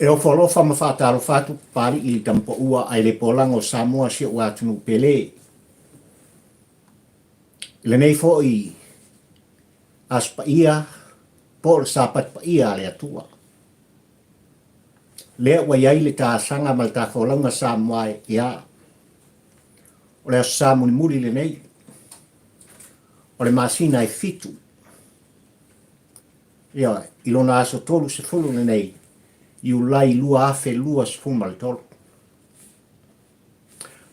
E o folo fa mawhataro fatu pari I tampo ua ai le polango Samoa si ua tunu pele. Le nei fo I aspa ia por sapat pa ia le atua. Lea wa iai le ta sanga mal ta folanga Samoa ia. O le asamu ni muri le nei. O le masina e fitu. Ia, ilona aso tolu se fulu le nei. Iu lai lua afe lua se fuma le tolu.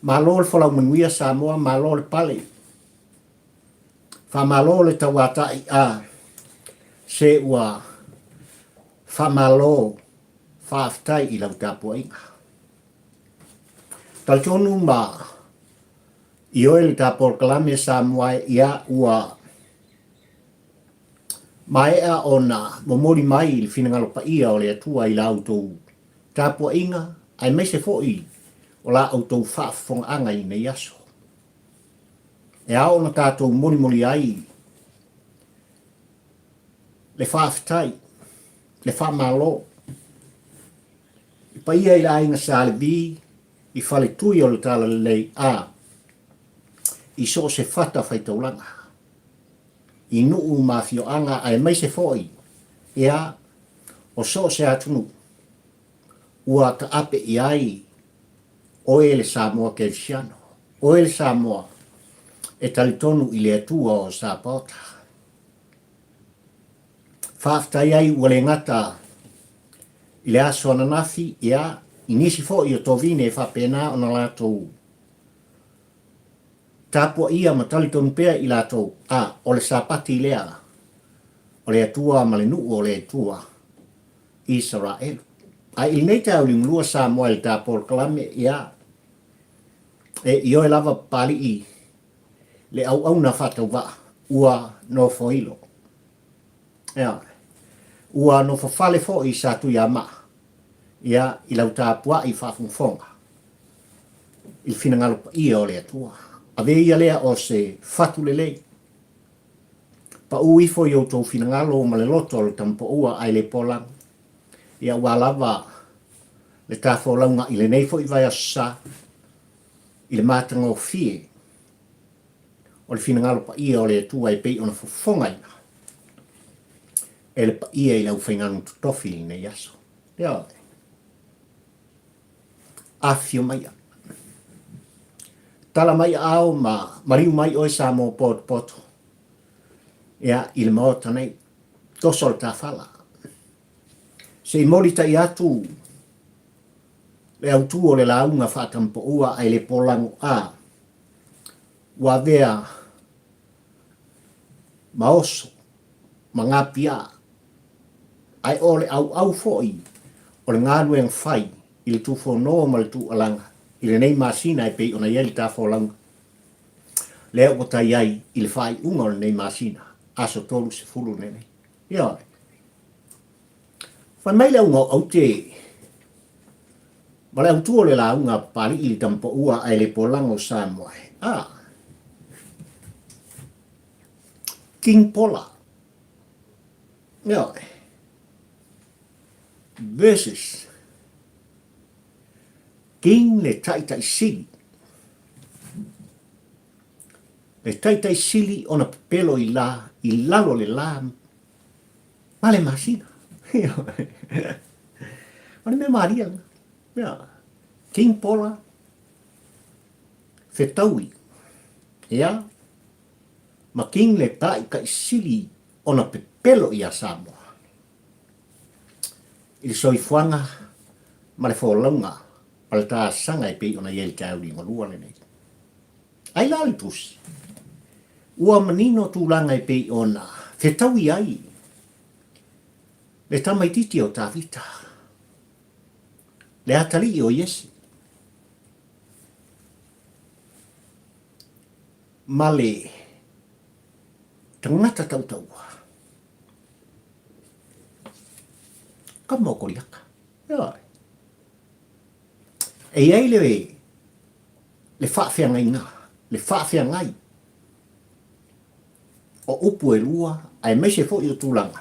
Malo le fola umunuia Samoa, malo le pale. Fa malo le tawatai a se ua fa malo fa aftai I lau tapua inga. Taltonu ma I oe le tapor kalame Samoa ia ua mai a ona momori mai I finangalo pa ia o le atua I la autou tapua inga ai mese foi o la autou whaafong anga I nei aso. E a ona tātou mori ai le whaaftai, le whaamalo. I pa ia I la inga sa le bi I whale tui o le tala le lei a I so se whata whaitaulanga. I nuu mafio anga ai mai se foi. Ia o so se atunu. Ua ka ape I ai o ele Samoa Kelsiano. O ele Samoa e talitonu I le atua o Sapota. Whaaftai ai ua le ngata I le aso ananafi ia inisi foi o tovine e whapena o na latou. Tapua ia ma talitonu pea I latou. O le sapati lea. O le atua ma le nuu o le atua. Israel. I nei tau lingulua Samoa le tapor kalame ia. E io e lava pali I. Le au na whatau wa. Ua no foilo. Ia. Ua no fafale fo I satu ia ma. Ia I lau tapua I whafungfonga. I finangalo pa ia o le atua. Ave ia lea o se fatu le lei. Pa ui fo I outou finangalo ma le loto le tampo ua ai le polang. Ia ua lava le tafo launga I le nei fo I vai asa. I le matanga o fie. O le finangalo pa ia o le atua I pei ona fufonga ina. E le pa ia I lau whaingangu tutofi I nei aso. Ia. Afio mai a. Tala mai au ma mariu mai oi Samoa poto. Ia I le maota nei. Tosol ta fala. Se I mori ta I atu. Le autu o le launga whatampo ua ai le polango a. Ua vea maoso. Mangapia. Ai o le au foi. O le ngānu e whai. I le tu whonoa ma le tu alanga. I le nei masina e pei ona ieli ta wholanga. Lea o ta iai I le whai unga o le nei masina. Aso tolu se fulu nene. Ia. Whai mai le unga au te. Ma le au tuo le la unga pari I le tampo ua ai le polango Samoa. King Pola. Ia. Versus King le taitai sili. Le taitai sili ona pelo I lalo le la. Ma le masina. Ma le me maria. King Pola. Fetaui. Ia. Ma King le taitai sili ona pelo I a Samoa. I soifuanga ma le wholonga. Pala tā sanga e pei ona ieli tauri ngolua le nei. Ai lali pusi. Ua manino tūlanga e pei ona. Whetaui ai. Le tamaititi o tā vita. Le atali o Yesi. Ma le tangata tautaua. Ka moko liaka. Ia. E ai le whaafeangai ngā, le whaafeangai. O upu e lua, ai meise fo I o tūlanga.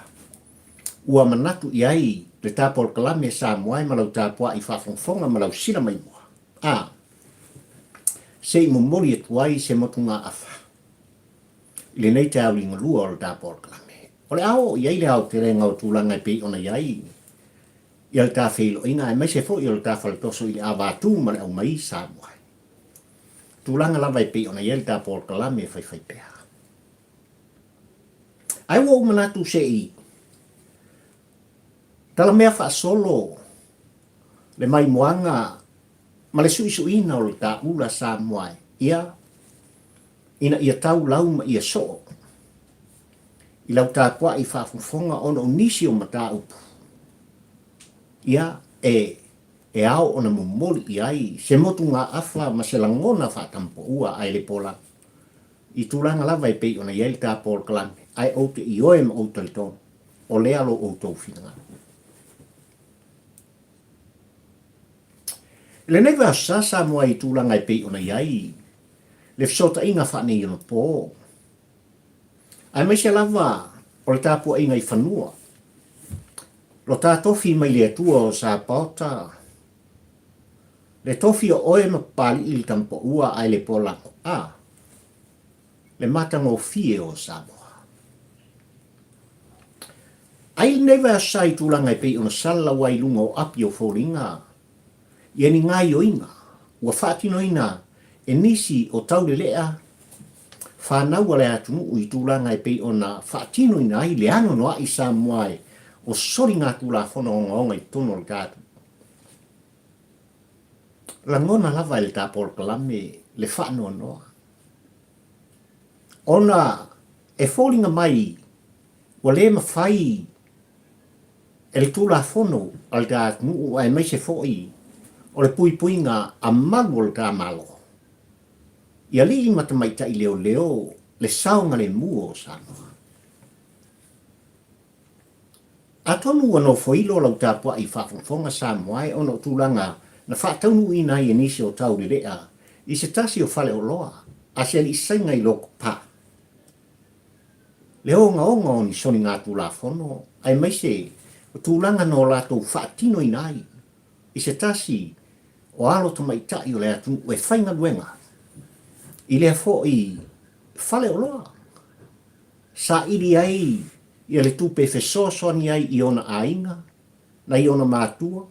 Ua manatu I ai le tapo o kalame sa moai ma lau tapua i whafonfonga ma lau sila mai mua. Se i mumori e tuai se motunga afa. Le nei te au linga lua o le tapo o kalame. O le ao, iai le au te renga o tūlanga i pei ona iai. Ia le tā whilo ina e mai se fo i le tā whaletoso i le awatu ma le au mai sa moai. Tūlanga lava i pei ona iai le tapo o kalame e whai pēha. Ai wa umanatu se i. Tala mea wha solo le mai moanga ma le suisuina o le tā ula sa moai. Ina ia tau lau ma ia so. I lau tā kua i whafonga ono nisi o mata upu. E ao ona mumoli i ai. Se motu ngā awha ma se langona whatampo ua ai le pola. I tūlanga lava i pei ona iai tā pol kalame. Ai o te i oe ma o talitono. O lea lo o tau whianga. Le nei wā sasa mua i tūlanga i pei ona iai. Le fsota inga whane i ona pō. Ai mai se lava o le tāpua inga i whanua. Lo tā tofi mai le atua o sa pauta. Le tofi o oe ma pali i tampo ua ai le polango. Le matango fie o sa moa. Ai never sai tūlanga i pei ona sala wai lunga o api o fōringa. Ia ni ngai o inga. Ua whātino ina e nisi o taule lea. Whanau le atunu i tūlanga i pei ona whātino ina ai le ano noa i sa moai. O sori ngā tūla whono o ngonga i tono le kātu. La ngona lava i le tāpol kalame le whānoa noa. Ona e fōringa mai wa le mawhai e le tūla whono al tātunu ai mai se fōi o le pui puinga a malu o le tā malo. Ia li i matamaita i leo leo le saunga le mua o sanoa. A tonu ano foilo lau tāpua i whafonga sa moai ono tūlanga na whātaunu i nai e nisi o tau rea i se tasi o whale o loa a se li sainga i loko pā. Le onga o ni soni ngā tūla whono ai mai se o tūlanga no lātou whaatino i nai i se tasi o alo to mai tai o le atu e whainga luenga. I lea fo i whale o loa. Sa iri ai ia le tupe fesoso ni ai i ona ainga, na i ona mātua,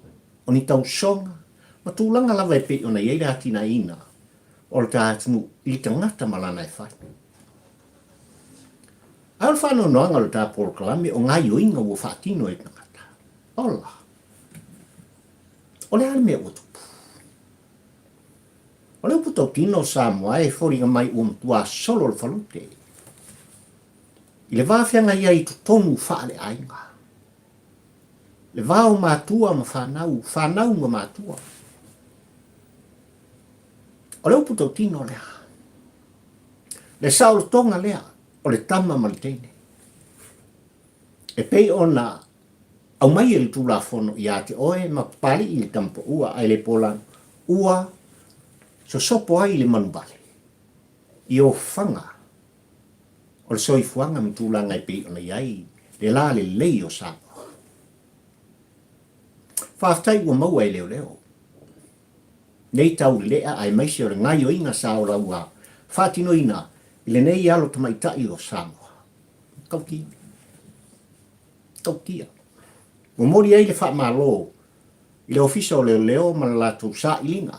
o ni tau songa, ma tūlanga lava e pe ona iei rāti na ina, o le tātunu i tangata malana e whai. Al whano noanga le tāpolo kalame o ngai o inga ua whaatino e tangata. Ola. O le ale mea utupu. O le uputo tino sa moa e whoringa mai tua solo le whalute. I le wāwhianga ia i tonu whaale ainga. Le wāo mātua ma whanau ma mātua. O le uputo tino lea. Le saolo tonga lea, o le tama maliteine. E pei ona, au mai e le tūla whono i ate oe, ma pali i le tampo ua ai le polan, ua, so sopo ai le manubale. I o whanga, o le soifuanga mi tūlanga i pei ona iai, le la le lei o sapo. Whaftai ua maua e leo leo. Nei tau lea ai maisi o le ngai o inga sa o laua, whātino ina, i le nei alo tamaitai o Samoa. Kaukia. Kaukia. Ua mori ai le wha malo, i le ofisa o leo leo ma le lātou sa ilinga.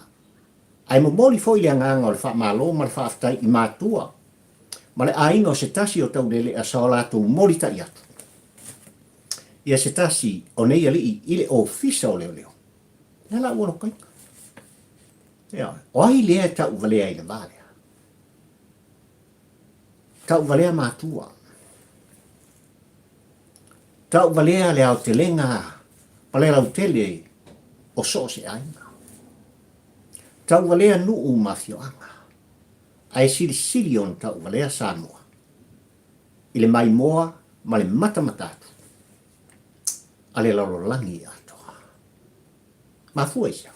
Ai mo mori fo i le anganga o le wha malo ma le whaftai i mātua. Ma le ainga o se tasi o tau lele a sa o lātou mori tai atu. Ia se tasi o nei ali i le ofisa o leo leo. Nela uono kainga. O ai lea tau valea i le vale. Tau valea mātua. Tau valea le au te lenga, pa le lau tele o so se ainga. Tau valea nuu mafioanga. Ai sili on tau valea Samoa. I le mai moa, ma le matamatatu. A le lalo langi atoa. Mafua isa.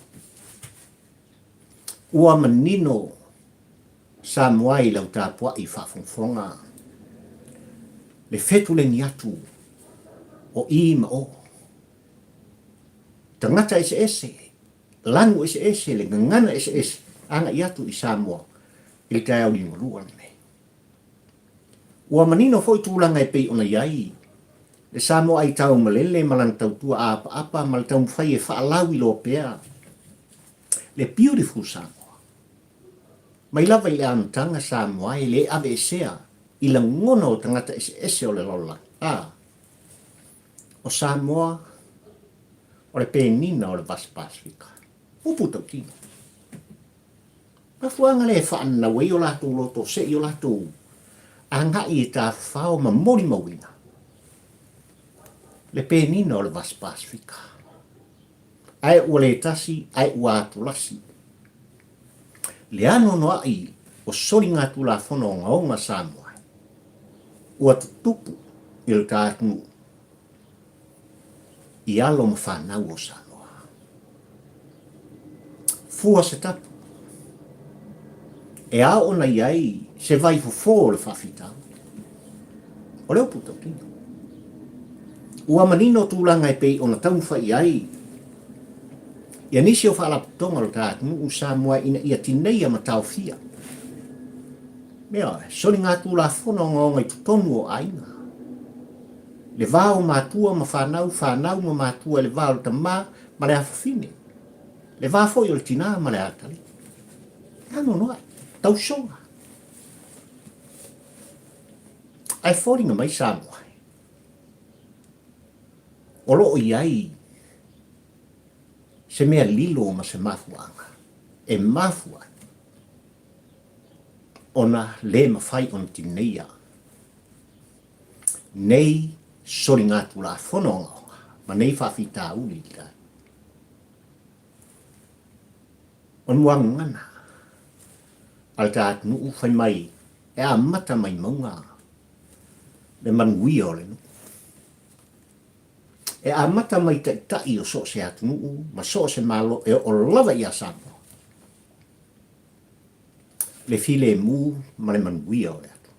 Ua manino Samoa i lau tāpua i whafonfonga. Le fetu le ni atu o i ma o. tangata ese, langu ese, le ngana ese, anga iatu i Samoa, i tai au lingo lua nei. Ua manino foi tūlanga e pei ona iai, le Samoa ai tau malele malang tau tua apa mal tau mwhai e whaalau i lo pea. Le beautiful Samoa. Mai lava i le anutanga Samoa e le ave esea, i la ngona o tangata ese o le lola. O Samoa, o le penina o le West Pasifika. Upu tau tino. Mafuanga le whaana wei o lato loto se i o lato anga i ta whao ma mori mawina. Le penina o le West Pasifika. Ai ua le tasi, ai ua atu lasi. Le ano no ai o sori ngatu la fono o ngaonga Samoa. Ua tutupu i le tātunu. I alo ma whanau o Samoa. Fua se tapu. E a ona iai se vai fofo le whawhitau. O leo puto tino. Ua manino tūlanga e pei ona taumwha iai. Ia nisi o whaalaputonga lo tātunu u Samoa ina ia tineia ma tau fia. Mea, sori ngā tūla whono ngonga i tutonu o aina. Le vāo mātua ma whanau ma mātua le vāo ta ma le hawhawhine. Le vāfo i o le tina ma le atali. Ano noa, tau songa. Ai whoringa mai Samoa. O loo iai se mea lilo ma se mafuanga. E mafua. Ona le mawhai on tineia. Nei sori ngā tula whanonga. Ma nei whawhita uli ka. On wangana. Al tāt nuu whai mai. E a mata mai maunga. Le manui o le nu. E a mata mai tai o so se atu nuu. Ma so se malo e o lava i a Samoa. Le file mu ma le manui o le atu.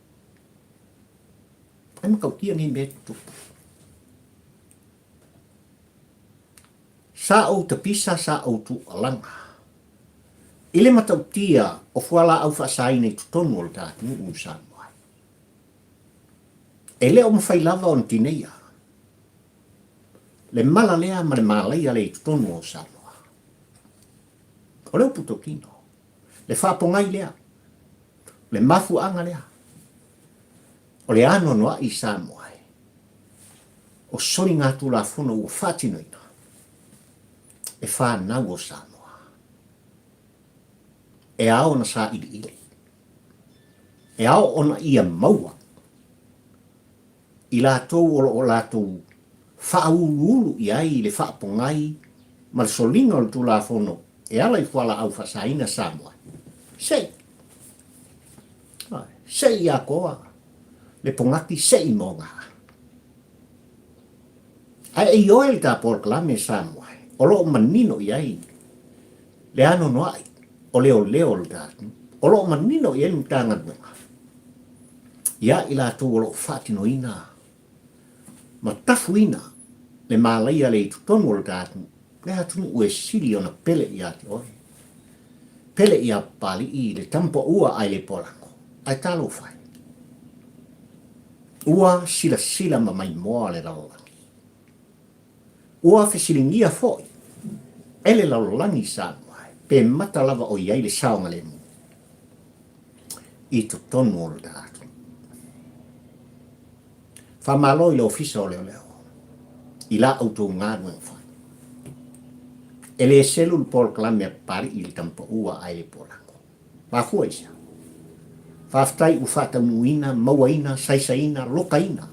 Ai makautia ni me tupu. Sa au te pisa sa au tu alanga. Ile matautia o fuala au whaasaine i tutonu o le tātu nuu Samoa. E leo mawhai lava on tineia. Le mala lea ma le malaia le i tutonu o Samoa. O leo puto kino. Le whapongai lea. Le mafu anga lea. O le ano noa i Samoa. O sori ngā tula whono ua whatinoina. E whanau o Samoa. E ao na sa ili ili. E ao ona ia maua. I lātou o lātou whaururu i ai le whaapongai ma le solinga o le tula whono. E ala i whala au whasaina Samoa. Sei. Sei a koa. Le pongaki sei monga. Ai e oel ta porklame Samoa. O lo manino i ai. Le ano noai. O leo le tātu. O lo manino i enu tānga dunga. Ia i lātou o lo whatinoina. Ma tafuina. Le mālaia le i tutonu o le tātu. Le hatunu ue siri o na pele i ate oi. Pele i a pali i le tampo ua ai le polango. Ai talo whai. Ua sila ma mai moa le laulangi. Ua whesilingia foi. Ele laulangi Samoa. Pe mata lava o iai le saonga le mu. I tutonu o le tātu. Whamalo i le ofisa o leo leo. I la auto ngāru en whai. Ele selu le porklame pari i le tampo ua ai le polango. Whahua isa. Whaftai u whatamuina, mauaina, saisaina, lokaina.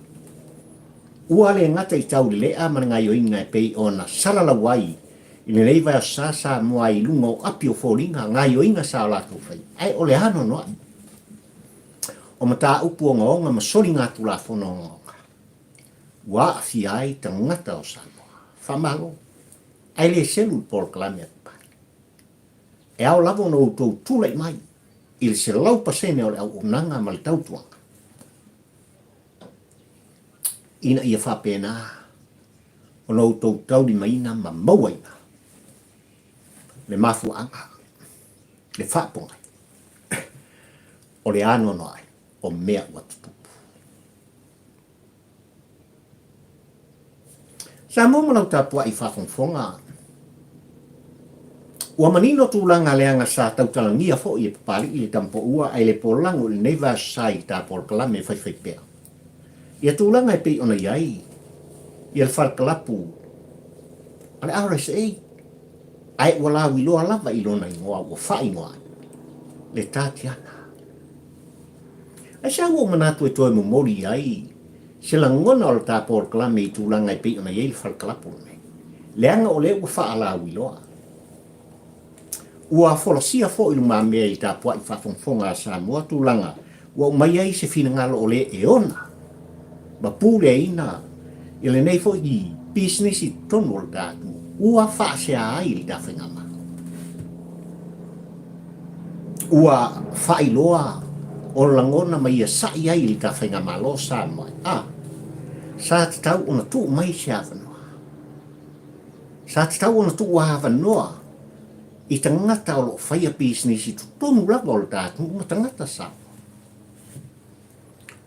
Ua le ngata i tau lea mana ngai o inga e pei ona sarala wai. I le leiva sa moa i lunga o api o fōringa, ngai o inga sa lātou whai. Ai o le hano noa. O mata upu o ngaonga ma sori ngā tula whono o ngaonga. Ua awhi ai ta ngata o Samoa. Whamalo. Ai le selu porklame pai. E au lavo no utou tūlai mai. I le se lau pasene o le au unanga ma le tautuanga. Ina ia whapena. O no utou tauri maina ma mauaina. le mafuanga, le whaponga, o le ano noai, o mea watutupu. Sa momanau tapua I whafonfonga, ua manino tūlanga leanga sa tautalangia fo I papari I le tampo ua ai le polango le neiva sai ta polkalame whaiwhaipea. Ia tūlanga pei ona iai, ia le whalkalapu, ale RSA, ai wala wiloa lava I lona ingoa, ua whaingoa, le tātiana. Ai sa ua manatu e toi momori ai, se la ngona o le tā polkalame I tūlanga pei ona iai le whalkalapu me. Leanga o le ua whaala wiloa. Ua folasia fo I luma mea I tāpua I whafonfonga sa mua tūlanga, ua umai ai se whina ngalo o le e ona. Ma pūle ina, I le nei fo I business I tonu o le tātu, ua whaasea ai li tāwhingama. Ua whailoa o langona mai a sai ai li tāwhingama lo sa mai. Sa te tau ona tu mai se awanoa. Sa te tau ona tu awanoa, I tangata o lo whaia business I tonu lava o le tātu, ma tangata sa.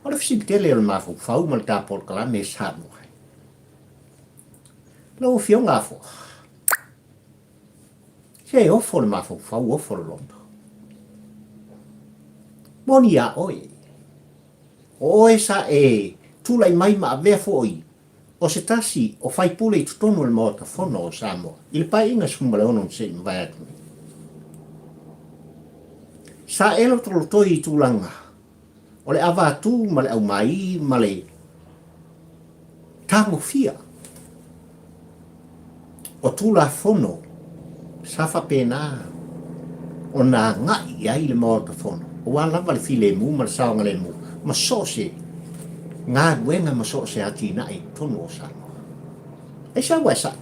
O le fisibitele o le mafau fau ma le tāpol kalame e sa mua. Lau fio ngā fo. Se e ofo le mafau fau ofo le londo. Moni a oe. O oe sa e tūlai mai ma a vea fo oi. O se tasi o fai pule I tutonu le mota fono o Samoa. I le pai inga sumale ono se I vai atu. Sa elo tolo toi I tūlanga. O le awa atu ma le au mai ma le tango fia. O tūla fono safa pena o nā ngai ai le mota fono. O wala le file mu ma le saonga le mu. Ma so se ngā guenga ma so se ati na I tonu o Samoa. E sa wa sa.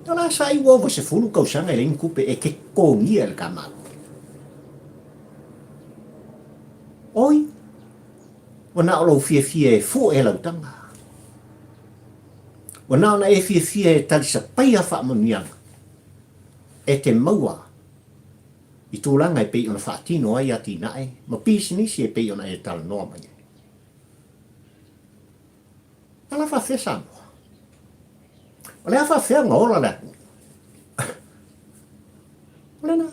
Tala sa I wovo se fulu kausanga I le inkupe e ke kongia le kamau. Oi, wana o lau fie fu e lau tanga. Wana ona e fie e talisa pai a wha manianga. E te maua. I tūlanga e pei ona whaatino ai ati nae, ma pisinisi e pei ona e tala noa mai. Ala whawhea Samoa. Ole a whawhea ngora laku. Ole na.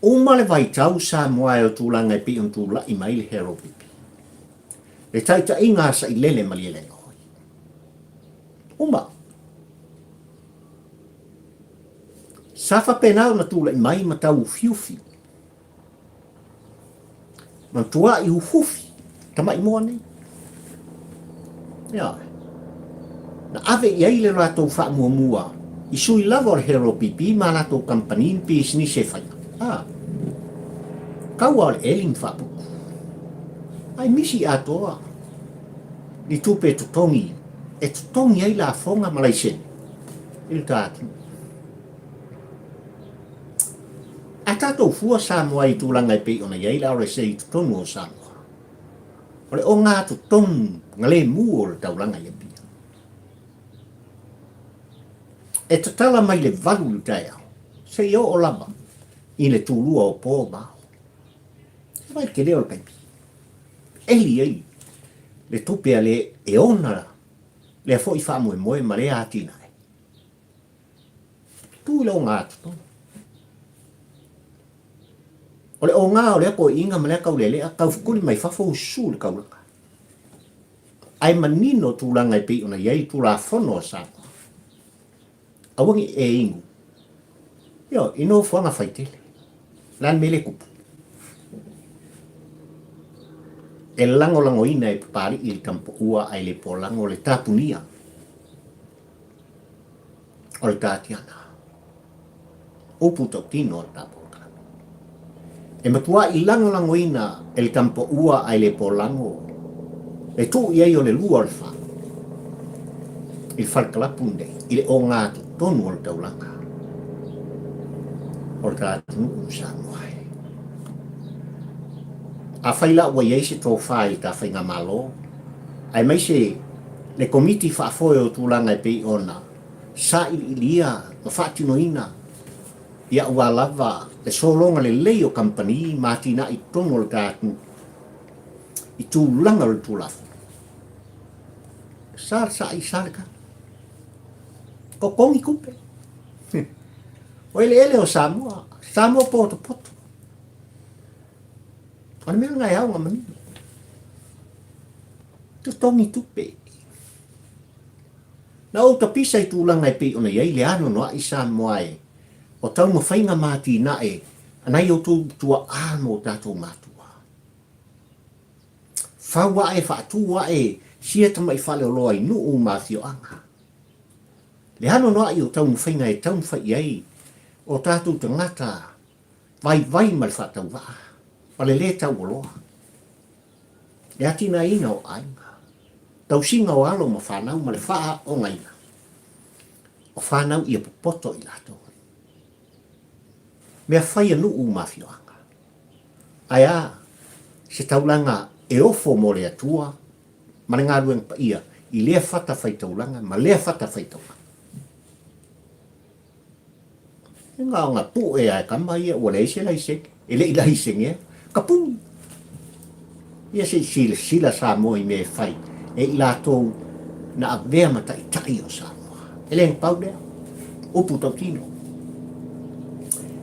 Uma le vai tau Samoa e o tūlanga e pei on tūla I mai le hero pipi. Le taita inga sa I lele maliele ngoi. Uma. Safa penau na tūla I mai ma tau fiufi. Man tua I ufufi. Tama I moa nei. Ia. Na ave I ai le rato wha mua mua. I sui lava o le hero pipi ma rato kampanin pis ni se whaia. Kau al eling whapuku. Ai misi atoa. Ni tupe tutongi. E tutongi ai la fonga malaisen. Il tātu. A tātou fua Samoa I tūlanga I pei ona iai la ore se I tutonu o Samoa. Ole o ngā tutonu ngale mu o le taulanga I pia. E tatala mai le valu I taia. Se I o lava. I le tūlua o pō mao. Vai ke leo kaipi. Eli ai. Le tupe le e ona. Le fo I whamu e moe ma le atina. Tu lo ngā tutonu. O le o ngā o le ko inga ma le kau lele a kau fukuri mai whafo usu le kau laka. Ai manino tūlanga I pei ona iai tūla whono Samoa. Awangi e ingu. Yo, ino fuanga whaitele. Lan mele kupu. E lango ina e papari I le tampo ua ai le polango le tapunia. O le tātiana. Upu tau tino o le tapo. E matua I lango ina e le tampo ua ai le polango. E tu I ai o le lua o le wha. I le whalkalapunde. I le o ngā tonu o le taulanga. O le tātunu Samoa. A whaila ua iei se tō whai ta whainga malo. Ai mai se le komiti whaafoe o tūlanga e pei ona, sa ilia, ma whaatinoina, ia ua lava, le solonga le leo company, mātina i tono le tātu, i tūlanga le tūlafu. Sa i sarka, ko kongi kupe. O ele o Samoa, Samoa poto poto. Ana mea ngai au ngamani. Tu tongi tupe. Na o tapisa i tūlanga e pei ona iei le ano noa i Samoa e. O tau ma whainga māti na e. Anai o tū tua āmo tātou mātua. Whaua e whaatua e. Sia tama i whale o loa i nuu māti o anga. Le ano noa i o tau ma whainga e tau ma whai o tātou tangata. Vai ma le whatau waa. Pa le le tau o loa. Le atina ina o ainga. Tau singa o alo ma whanau ma le whaa o ngaina. O whanau ia popoto i lato. Mea whai anu u mawhio anga. Aia, se taulanga e ofo mo le atua, ma le ngā rueng pa ia, i lea whata whai taulanga, ma lea whata whai taulanga. E ngā o ngā pū e ai kama ia, ua leise leise, e le i leise nge, ka pū. Ia se sila sa mo i me whai, e i lātou na a vea mata i tai o sa moa. E le ngpau lea, upu tau tino.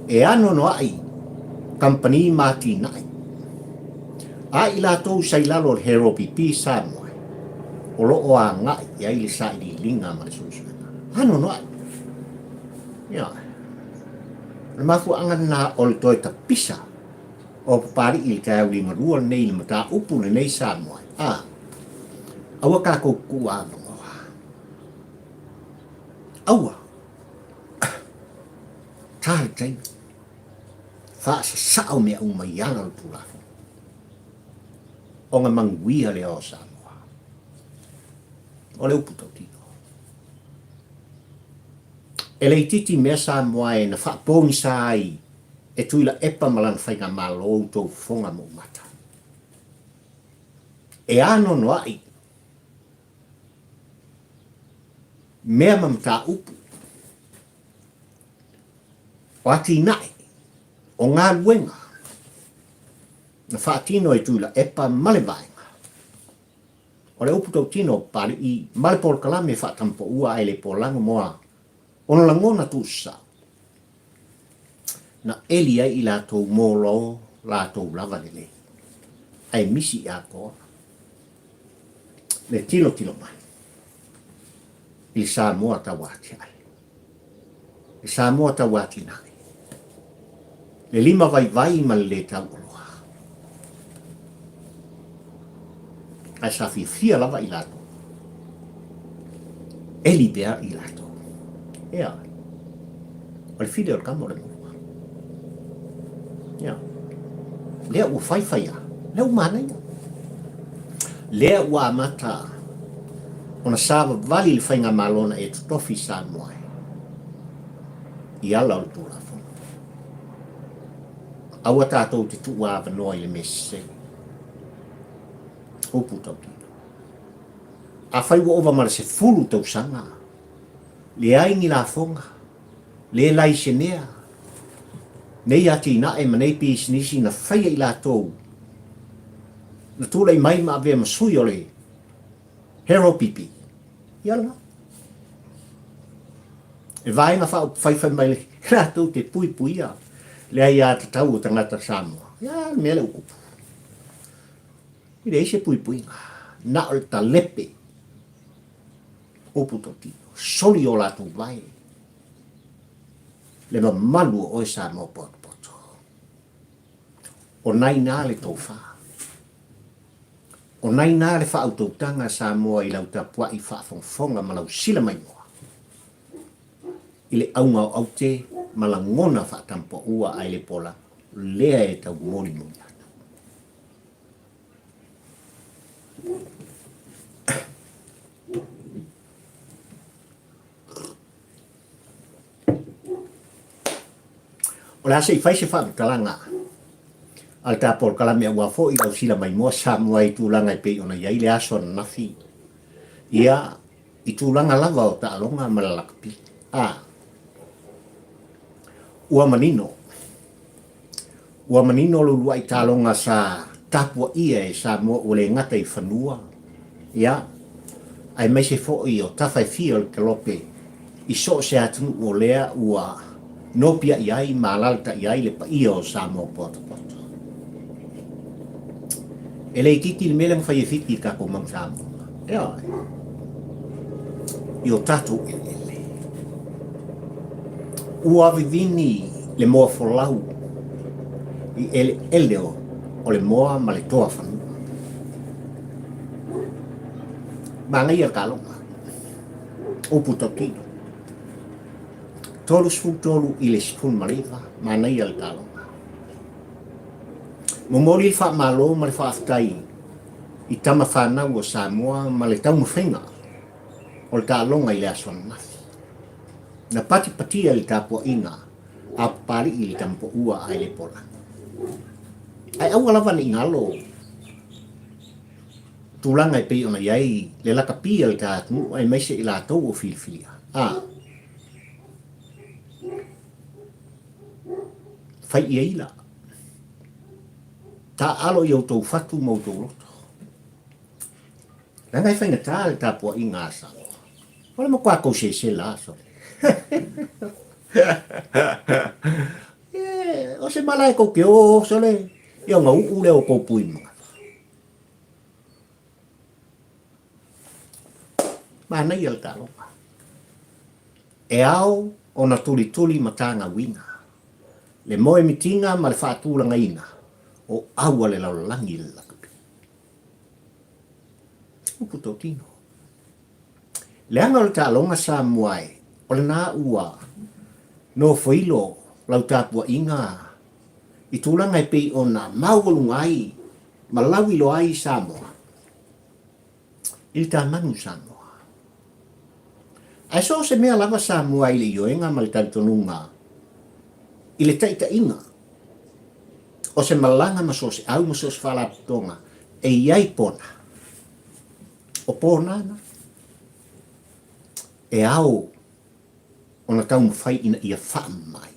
E ano no ai, company mati nai. A i lātou sai lalo le hero pipi sa moa. O lo o a ngai, ia i le sa i linga ma le susuena. Ano no ai. Ia. Le mafu angan na o le toi ta pisa. O papari i le kai uli marua nei le mata upu le nei sa moa. Awa ka ko kua ngoa. Awa. Tai tai. Fa sa o me uma yanga le pula. O nga manguia le o sa moa. O le upu tau tino. E le titi mea sa moa e na fa pongi sa ai. E tuila epa malan whainga malo tau fonga mo mata. E ano no ai. Mea mamata upu. O ati nai. O ngā luenga. Na whaatino e tuila epa male vaenga. O le upu tau tino pari i male por kalame whaatampo ua e le polango moa. Ono langona tu sa. Na elia i lātou mōlo, lātou lava le. Ai misi a ko. Le tilo mai. I Samoa tawati ai. I Samoa tawati nai. Le lima vai ma le tau oloa. Ai sa fia lava i lato. E libea i lato. Ea. O le fide o le kamo le mua. Ea. Lea ua whaiwhaia. Lea ua mana ia. Lea ua amata. Ona sāwa vali le whainga malona e tutofi sa moai. I ala o le tūlafo. Aua tātou te tua awa noa i le mese. Upu tau tino. A whai wa ova mara se fulu tau sanga. Le aingi la fonga. Le lai se nea. Nei ati na e manei pis nisi na whaia i la tau. Na tūlei mai ma avea masui o le. Hero pipi. Iala. E vai na whai mai le. Rātou te pui puia. Le ai a te tau o tangata Samoa. Ia, mea le ukupu. I le se pui pui. Na o le ta lepe. Upu to tino. Soli o la tu vai. Le ma malu o e Samoa poto poto. O nai nā le tau wha. O nai nā le wha au tau tanga Samoa i lau ta pua i wha fonga ma lau sila mai moa. I le aunga o au te malangona wha tampo ua ai le pola. Lea e tau mori mori atu. O le asa i whai se wha kalanga. Al ta por kalame ua fo i au sila mai moa Samoa i tūlanga i pei ona iai le aso na nafi. ia i tūlanga lava o ta'alonga ma le lakapi. Ua manino. Ua manino lulua i ta'alonga sa tapua ia e sa mo o le ngata i whanua. Ia, ai mai se fo'i o tawhai fia o le kalope i so se atunu o lea ua nopia i ai ma lalta i ai le pa ia o sa mo poto. E le ikiki le mele mwhai e fiti ka ko mam sa mo. Ia, i o tatu ele. Ua vivini le moa folau i ele o le moa ma le toa whanua. Manga ia kalonga. Upu tokino. Tolu sfu tolu i le sifun maliva, mana ia le kalonga. Momoli i wha malo ma le wha aftai i tama whanau o Samoa ma le tau mwhenga o le kalonga i le aswan nafi. Na pati patia i tapua inga a pari i le tampo ua ai le pola. Ai au alawan i ngalo tulanga i pei ona iai le laka pia le tātunu ai maise i la tau o filfilia. Fai ia ila. Ta alo i au tau fatu mau tau loto. Langai whainga tā le tāpua i ngā sa. Wale mo kua kou se la so. O se malai kou ke o so le. Ia ngā uu leo kou pui mga. Mana ia le tālonga. E au o na tuli matanga winga. Le moe mitinga ma le whaatūlanga ina. O aua le laulangi le lakapi. Upu tau tino. Le anga o le tālonga sa muai. O le nā ua. No whailo lau tāpua inga. I tūlanga i pei o na maualunga ai. Ma lau ilo ai Samoa. I tā manu Samoa. Ai so se mea lava Samoa i le ioenga ma le talitonunga. I le taita inga. O se malanga ma so se au ma so se whalaputonga. E iai pona. O pona na. E au. O na tau mwhai ina ia whaamai.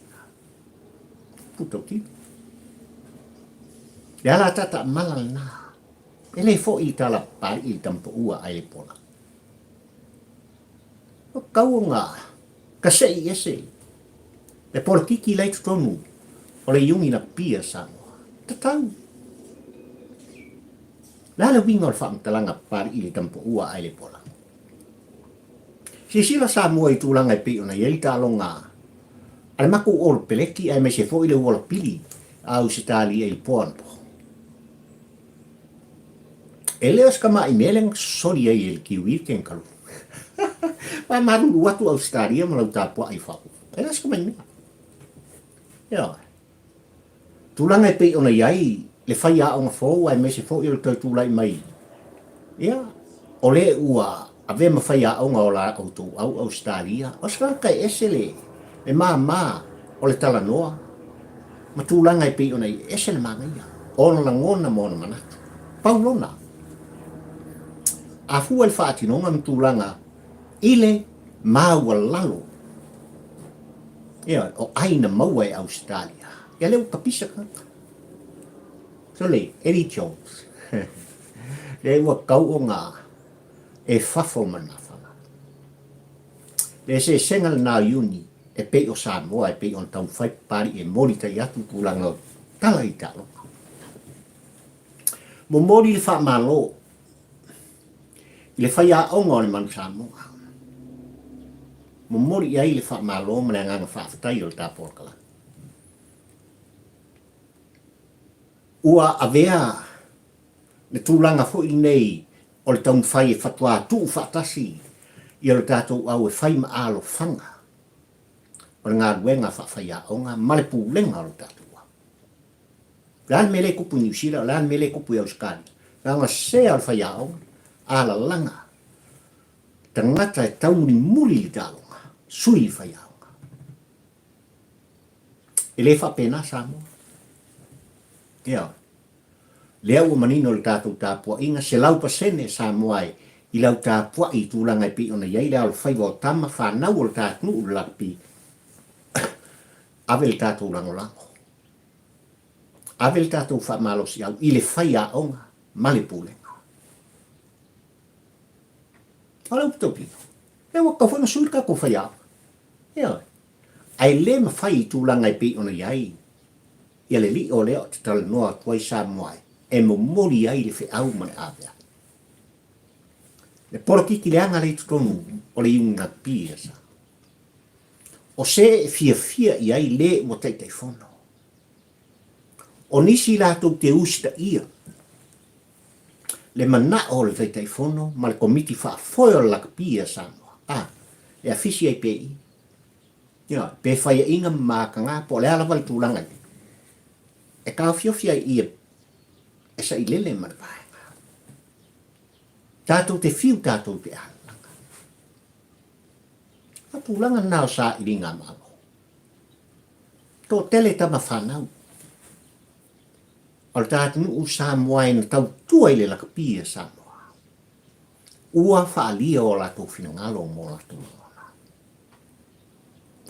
Putau ki. Le ala tata malal na. E le fo i tala pari i tampo ua ai le pona. O kau ngā. Kasei ese. Le polo kiki lai tutonu. O le iungi na pia Samoa. Tatau. Lala winga o le whaamtalanga pari i le tampo ua ai le pola. Sisila Samoa i tūlanga i pei ona iei tālonga. Ale maku o le peleki ai me se fo i le uola pili. Au se tāli e i poanpo. E leo skama i meleng sori ai e le kiwi ken kalu. Ma maru watu Australia ma lau tāpua ai whaku. E leo skama i mea. Ia. Tūlanga i pei ona iai le whai a onga fōu ai me se fo i le tau tūlai mai. Ia. O le ua a vema whai a onga o la auto au Australia. O skanka e ese le. E mā o le tala noa. Ma tūlanga i pei ona i ese le māngaia. Ona la ngona mona manatu. Paulona. A fua le whaatinonga ma tūlanga ile maua lalo. Ia, o aina maua e Australia. Ia leo kapisa kaka. So le, Eddie Jones. Le ua kau o ngā e whafo manawhanga. Le se sengal nā uni e pei o Samoa e pei on tau whai pari e mori tai atu tūlanga tala i talo. Mo mori le wha malo. Le whai a onga o le manu Samoa. Mo mori ai le wha malo ma le nganga whaafatai o le tāpōrkala. Ua avea le tūlanga fo i nei o le taun whai e whatua tuu whaatasi i o le tātou au e whai ma alo whanga. O le ngā ruenga whawhai a onga ma le pūlenga o le tātua. Lan mele kupu New Zealand, lan mele kupu Australia. Ranga se al whai a onga, ala langa. Tangata e tauni muli li tālonga. Sui whai a onga. E le whapena Samoa. Ia. Lea ua manino le tātou tāpua inga se laupa sene Samoa I lau tā pua i tūlanga i pi ona iai lea o whai wau tama whanau o tā tnu u lapi. Awe le tātou langolango. Awe le tātou whamalosi au i le whai a onga male pūlenga. Ala upitopi. E waka whanga sulka ko whai au. Ia. Ai le ma whai i tūlanga i pi ona iai. Ia le li o leo te tala noa tuai sa moai. E mo mori ai le whi au mane awea. Le porokiki le anga le tutonu o le iunga pia sa. O se fia i ai le mo tei fono. O nisi lātou te usita ia. Le mana o le tei fono ma le komiti wha foio laka pia sa moa. Le afisi ai pei. Ia, pe whaia inga maka ngā po le ala wale tūlanga i. E kao fiofia ia. E sa i lele ma le vai. Tātou te fiu tātou te alanga. A tūlanga nao sa i ringa malo. Tō tele tama whanau. O le tātou u sa moai na tau tua i le laka pia sa moa. Ua whaalia o lātou whinangalo mo lātou ngona.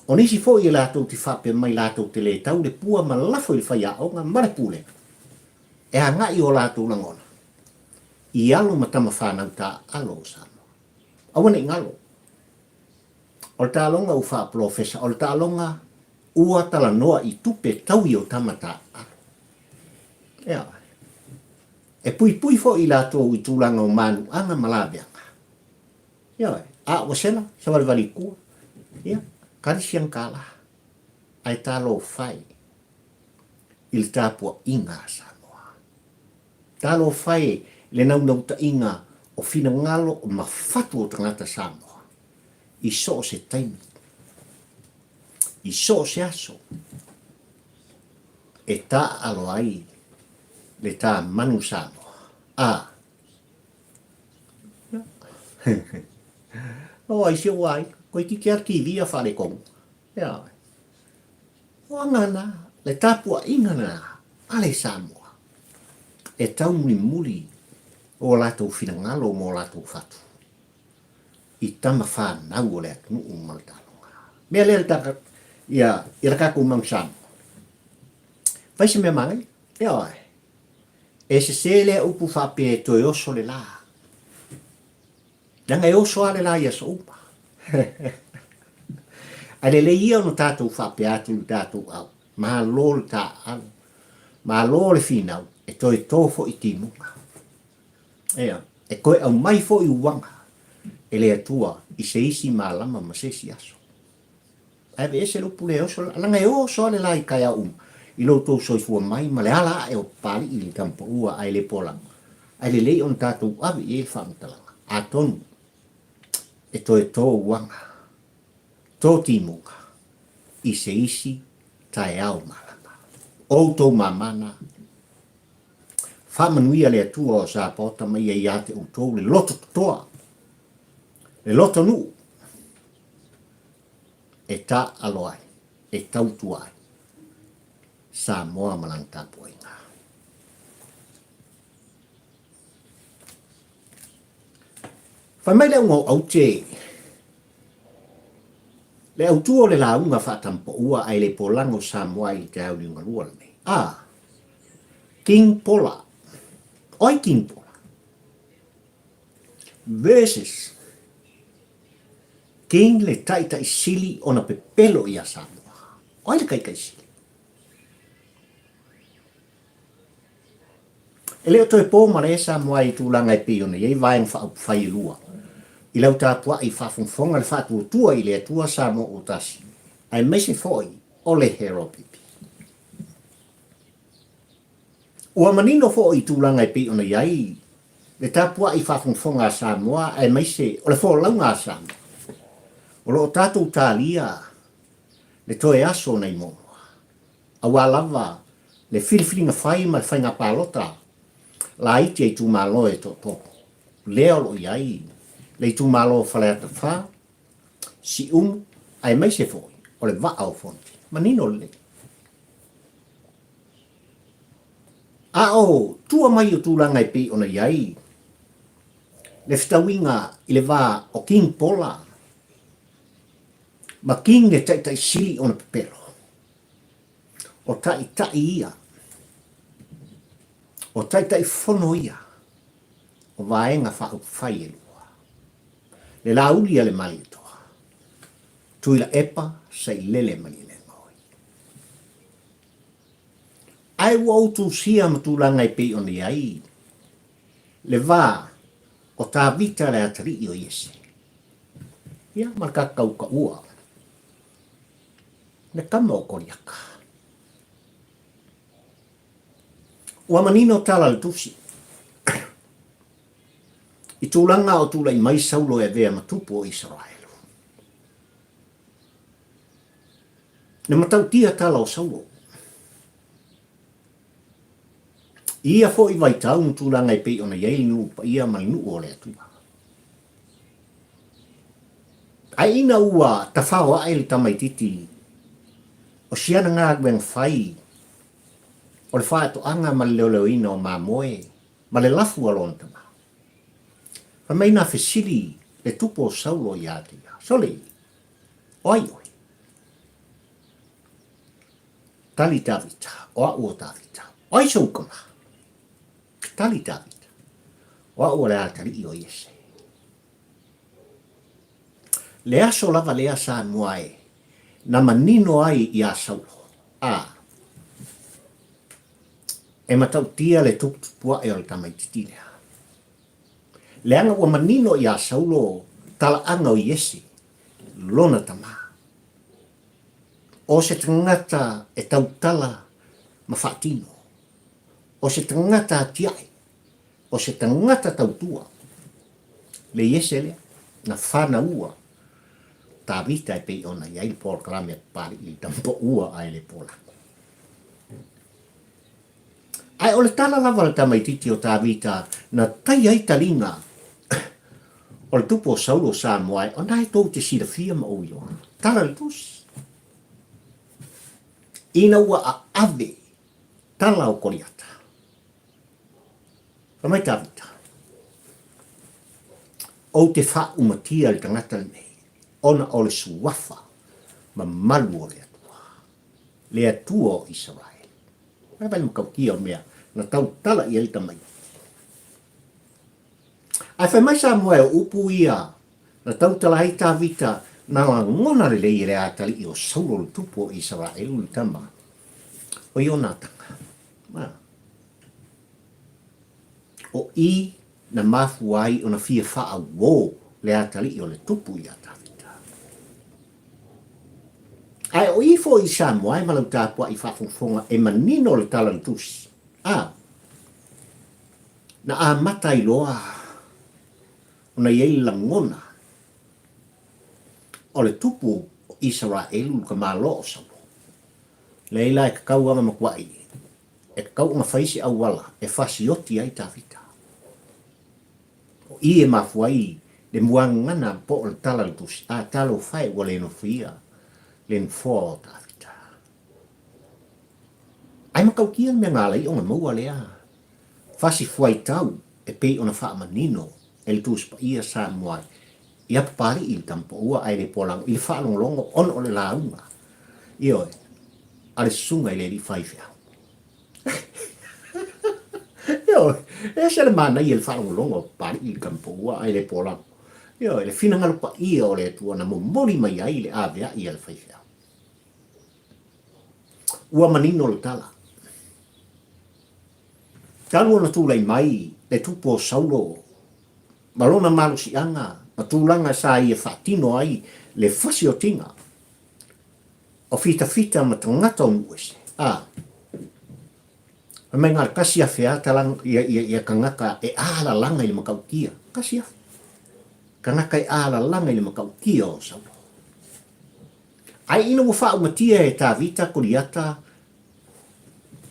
O nisi fo i lātou te whape mai lātou te le tau le pua ma lafo i whaia o ngā marapule. E a ngai o lātou langona. I alo matama whanau tā alo sama. Awane ngalo. O le tālonga u wha profesa, o le tālonga ua tala noa i tupe tau i o tamata alo. Ea. E pui fo i lātou i tūlanga o manu anga malabianga. Ea. A wasena, sa wali kua. Ea. Karisiang kala. Ai tālo whai. Il tāpua inga Samoa. Tālo whai le nau ta inga o fina ngalo o mawhatu o tangata Samoa. I so se taimi. I so se aso. E tā alo ai le tā manu Samoa. O ai se wai, koe ki kia TV a whare kong. Ia. O angana, le tāpua ingana ale Samoa. E tau muli o lātou whinangalo mo lātou whatu. I tama whanau o le atunu o maltalonga. Mea lea taka i rakaku mang Samoa. Vaise mea mai, e oi. E se lea upu whape toi oso le la. Nanga e oso ale la ia so upa. Ale le ia no tātou whape atu tātou au. Maha lōle tā anu. Maha lōle whinau. E toi tōfo i timunga. Ea, e koe au mai fo i uanga. E lea tua i se isi maalama ma se si aso. Awe e se lupu le oso. Alanga e oso ale la i kai au. I lo tō soifua mai ma le ala e o pali i li tampa ua ai le pola. Ai le lei on tātou awe e whaamtalanga. A tonu. E toi tō uanga. Tō timunga. I se isi tae au malama. O tō mamana. Whamanuia le atua o sa pota mai e iate o tō le loto toa. Le loto nu. E tā aloai. E tautuai. Sa moa malang tapu inga. Whai mai le unga au te. Le au tuo le launga whatampo ua ai le polango sa moa i te au ni unga lua nei. King Pola. Oi King Pola. Versus King le taita i sili ona pepelo i a Samoa. Oi le kai sili. E leo toi pō mare Samoa i tūlanga i pio nei, ei vaeng whai lua. I lau tāpua i whafonfonga le whātua tua i lea tua Samoa o tasi. Ai meise foi o le hero pipi. Ua manino fo i tūlanga i pio nei ai. Le tāpua i whafonfonga Samoa ai meise o le fo launga Samoa. O lo tātou tālia le toe aso nei moa. Awa lava le whiriwhiringa whai ma le whainga pālota. La iti ai tu malo e to. Leo lo iai. Le tu malo whaleata wha. Si ai mai se foi. O le wa au fonti. Manino le. Tua mai o tūlanga i pi ona iai. le fitauinga i le vā o King Pola. Ma King le tai sili ona pepero. O tai ia. O tai fono ia. O vaenga whai e lua. Le la ulia le mali toa. Tui la epa sa i lele mali le ngoi. Ai wautu sia matulanga i pe on ai. Le vā o tā vita le atari i o Iese. Ia makakau ka ua. Ne kama o koriaka. Ua manino tala le tusi. I tūlanga o tūla i mai saulo e vea matupu o Israelu. Ne matau tia tala o saulo. Ia fo i vai tau tūlanga i pei ona iei nupa ia malinu o le atua. Ai ina ua tawhao a ele tamaititi o siana ngā gwen whai o le whaeto anga ma le leo ina o mā moe ma le lafu alon tama. Fa mai na fesili le tupo saulo i atia. Sole, oi. Tali Davita, o a ua Davita. Oi saukama. Tali Davita. O a ua le atari i o Iese. Le aso lava le asa muae na manino ai i a saulo. E matau tia le tupua e o le tamaititilea. Le anga ua manino i a saulo tala anga o Iese. Lona tama. O se tangata e tautala ma whaatino. O se tangata atiai. O se tangata tautua. Le Iese lea na whana ua. Tā vita e pei ona i aile pōra karame pari i tampo ua aile pōra. Ai o le tala lava le tamaititi o tā vita na tai ai talinga o le tupo o saulo sa moai o nai tau te sira fia ma ui o. Tala le tusi. Ina ua a ave tala o koriata. Ramai tā vita. O te wha umatia le tangata le nei. Ona o le suafa ma malu o le atua. Le atua o Israel. Mai vai makaukia o mea na tau tala i elita mai. Ai whai mai sa moe o upu ia na tau tala hei tā vita na ngona le lei le atali i o saulo le tupu o Israel uli tama. O i o nātanga. O i na mafu ai o na fia wha wō le atali i o le tupu i ata. Ai o i fo i sa moai malau tāpua i whafunfonga e manino le talantusi. Na a mata i loa o na iei langona o le tupu o Israelu ka malo o sabo. Leila e kakau anga makuai. E kakau anga whaisi au wala e whasioti ai tāwhita. O i e mafuai le muangana po o le talantusi. A talo whai wale no whia. Len fō tāwhita. Ai makaukia me ngā lei o ngā maua lea. Whasi fuai tau e pei o na wha manino e le tūspa ia sa muai. I apapari i le tampo ua ai le polang i le wha longo ono o le launga. I oe, a le sunga i le li whaifea. I oe, e se le mana i le wha longo pari i le tampo ua ai le polang. I oe, le whina ngalupa ia o le tua na mori mai ai le avea i le whaifea. Ua manino le tala. Talu na tūlai mai, le tupo saulo. Malona malu si anga, ma tūlanga sa i e whaatino ai, le whasi o tinga. O fita ma tangata o nuese. Mai ngā kasi a whea talang ia kangaka e ala langa i makau kia. Kasi a. Kangaka e ala langa i makau kia o saulo. Ai ina mo wha umatia e tā vita kuriata.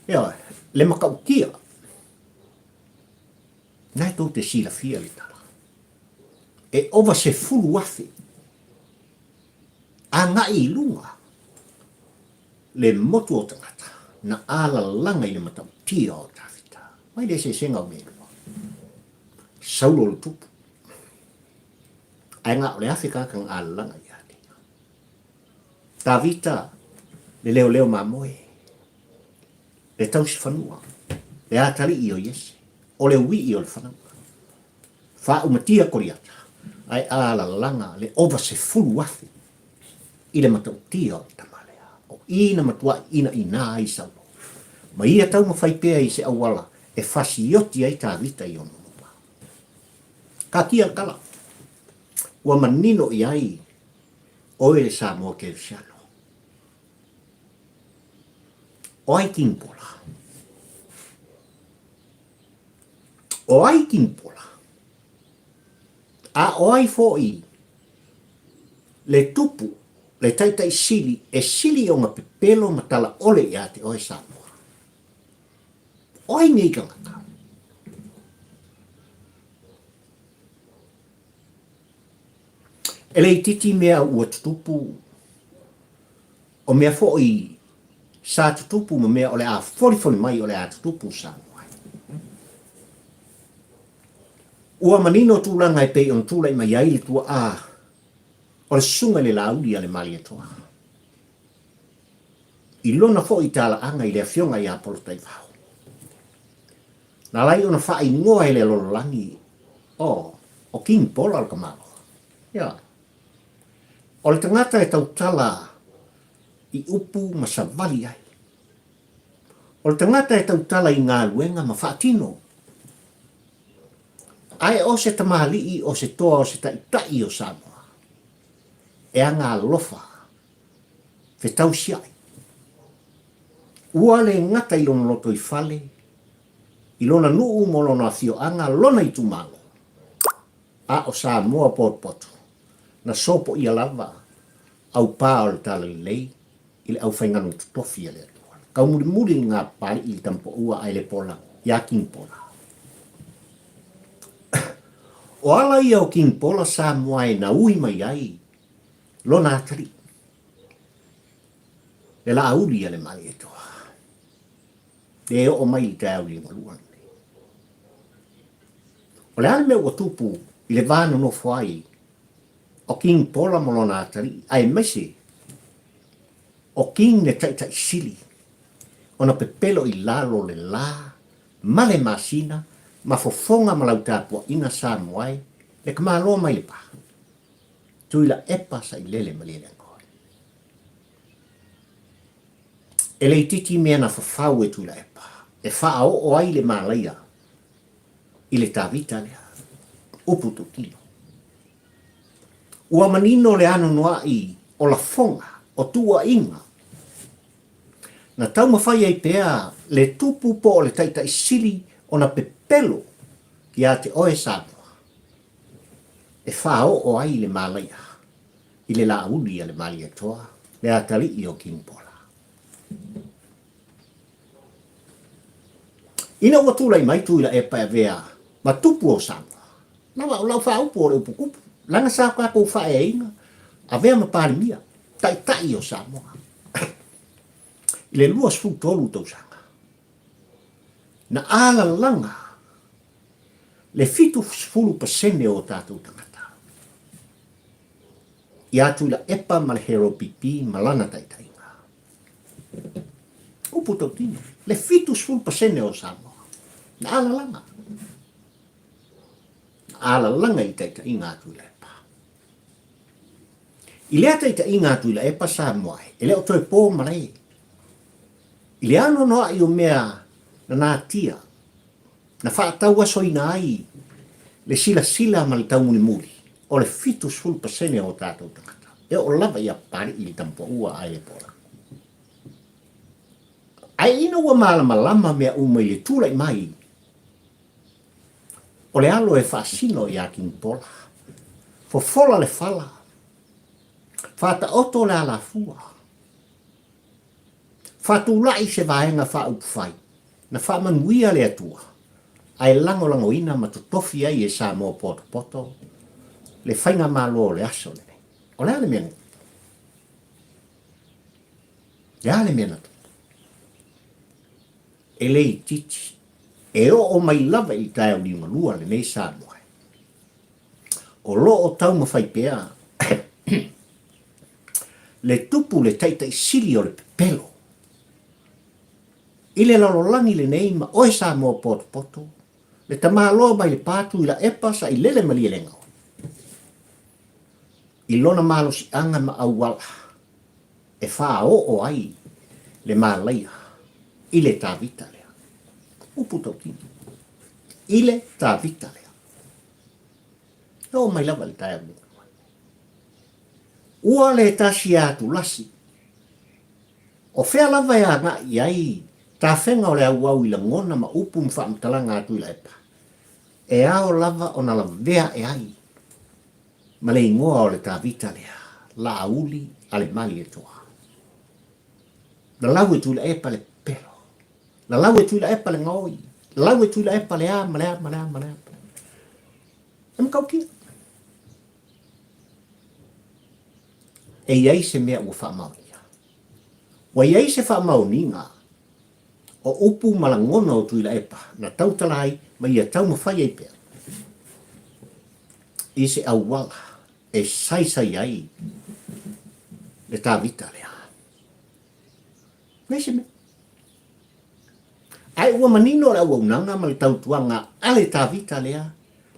Ia, le makau kia. Nai tau te sila fia le tala. E ova se fulu afe. A ngai i lunga. Le motu o tangata. Na ala langa i le matau tia o tā vita. Mai le se senga o mea. Saulo le tupu. ai ngā o le Afrika kang alanga ia te. Tā vita, le leo leo mamoe, le tausi whanua, le atari i o Iese, o le ui i o le whanau. Wha umatia koriata, ai ala langa le ova se fulu wathi, i le matautia o le tamalea, o ina matua ina ina ai saulo. Ma ia tau mawhaipea i se awala, e fasioti ai tā vita i ono. Ka kia kala, ua manino i ai, oe le sa mo ke siano. O ai kimpola. O ai kimpola. A o ai foi, le tupu, le taitai sili, e sili o ngā pepelo matala ole i ate oe sa mo. O ai nei kangata. E lei titi mea ua tutupu, o mea foi sa tutupu ma mea o le a fori mai o le a tutupu sa moai. Ua manino tūlanga e pei on tūlai mai ai le tua a, o le sunga le lauli a le mali atoa. I lona foi tala anga i le afionga i a polotai vau. Na lai ona fai ngoa i le lololangi, o King Pola al kamalo. Ya. O le tangata e tautala i upu ma savali ai. O le tangata e tautala i ngā luenga ma whaatino. Ai o se tamali o se toa o se taitai o Samoa. E a ngā lofa. Fe tausi ai. Ua le ngata i lona loto i fale. I lona nuu mo lona fio anga lona i tumalo. A o Samoa potpoto. Na sopo ia lava au pā o le tala i lei i le au whainganu tutofi a le atua. Kau muri ngā pari i tampo ua ai le pola, ia King Pola. O ala ia o King Pola sa moai na ui mai ai, lona atari. Le la auli a le mai e toa. Le o mai i te auli maluan. O le ale me ua tupu i le vāna no fuai, o King Pola molona atari, ai mese, o King ne taitai sili, ona pepelo i lalo le la, male masina, ma fofonga malautapua ina sa moai, le kamalo mai le pa. Tui la epa sa i lele malele angoi. E le titi mea na fafau e tui la epa, e faa o ai le malaia, i le tavita lea, upu tutino. Ua manino le ano noa i o la fonga, o tua inga. Na tau mawhai ai pea le tupu po o le taitai sili o na pepelo ki a te oe Samoa. E whao o ai le malaia, i le la uli a le malia toa, le atali i o King Pola. Ina ua tūlai mai tuila e pae vea, ma tupu o Samoa. Nawa o lau whao po o le upu kupu. Langa sa kwa ko fa e inga a vea ma parimia tai o Samoa. Le luas fu tolu tau sanga. Na ala langa le fitu fulu pasene o tātou tangata. I atu la epa ma le hero pipi ma lana tai inga. Upu tau tino. Le fitu fulu pasene o Samoa. Na ala langa. Na ala langa i tai inga atu le. I lea taita i ngā tuila e pasa moai, e leo toi pō malai. I lea ano noa i o mea na nā tia, na whaatau aso i nā ai, le sila ma le tau muri, o le fitu sul pasene o tātou tangata. E o lava i a pari i tampo ua ai e pola. Ai ina ua malama mea umai le tūlai mai, o le alo e whaasino i a King Pola, fo fola le fala, fata oto le ala fua. Fatu lai se vaenga fa upfai. Na fa manuia le atua. Ai lango ina ma totofi ai e sa mo poto. Le fainga malo le aso le. O le ale mena. Le ale mena. E lei titi. E o mai lava i tae o lima lua le nei sa moai. o lo o tau mawhai pea, le tupu le taitai sili o le pepelo. I le lalolangi le nei ma oe sa mo poto poto, le tamaloa mai le patu i la epa sa i lele mali le ngau. I lona malo si anga ma au wala, e wha o ai le malaia, i le tā vita lea. Upu tau tini. I le tā vita lea. No mai lava le tae amu. Ua le tasi atu lasi. O whea lava e anga i ai, tā whenga o le au i la ngona ma upu mwha mtalanga atu i la epa. E ao lava o na la vea e ai. Ma le ingoa o le tā vita lea, la auli ale mali e toa. La lau e tu la epa le pelo. La lau e tu la epa le ngoi. La lau e tu la epa le a, malea. E mkau kia. E iai se mea ua wha maunia. Wa iai se wha mauninga, o upu malangona o tu la epa, na tau talai, ma ia tau mawhai ei pea. I se awala, e sai ai, le tā vita lea. Nese me. Ai ua manino le ua unanga ma le tau tuanga ale tā vita lea,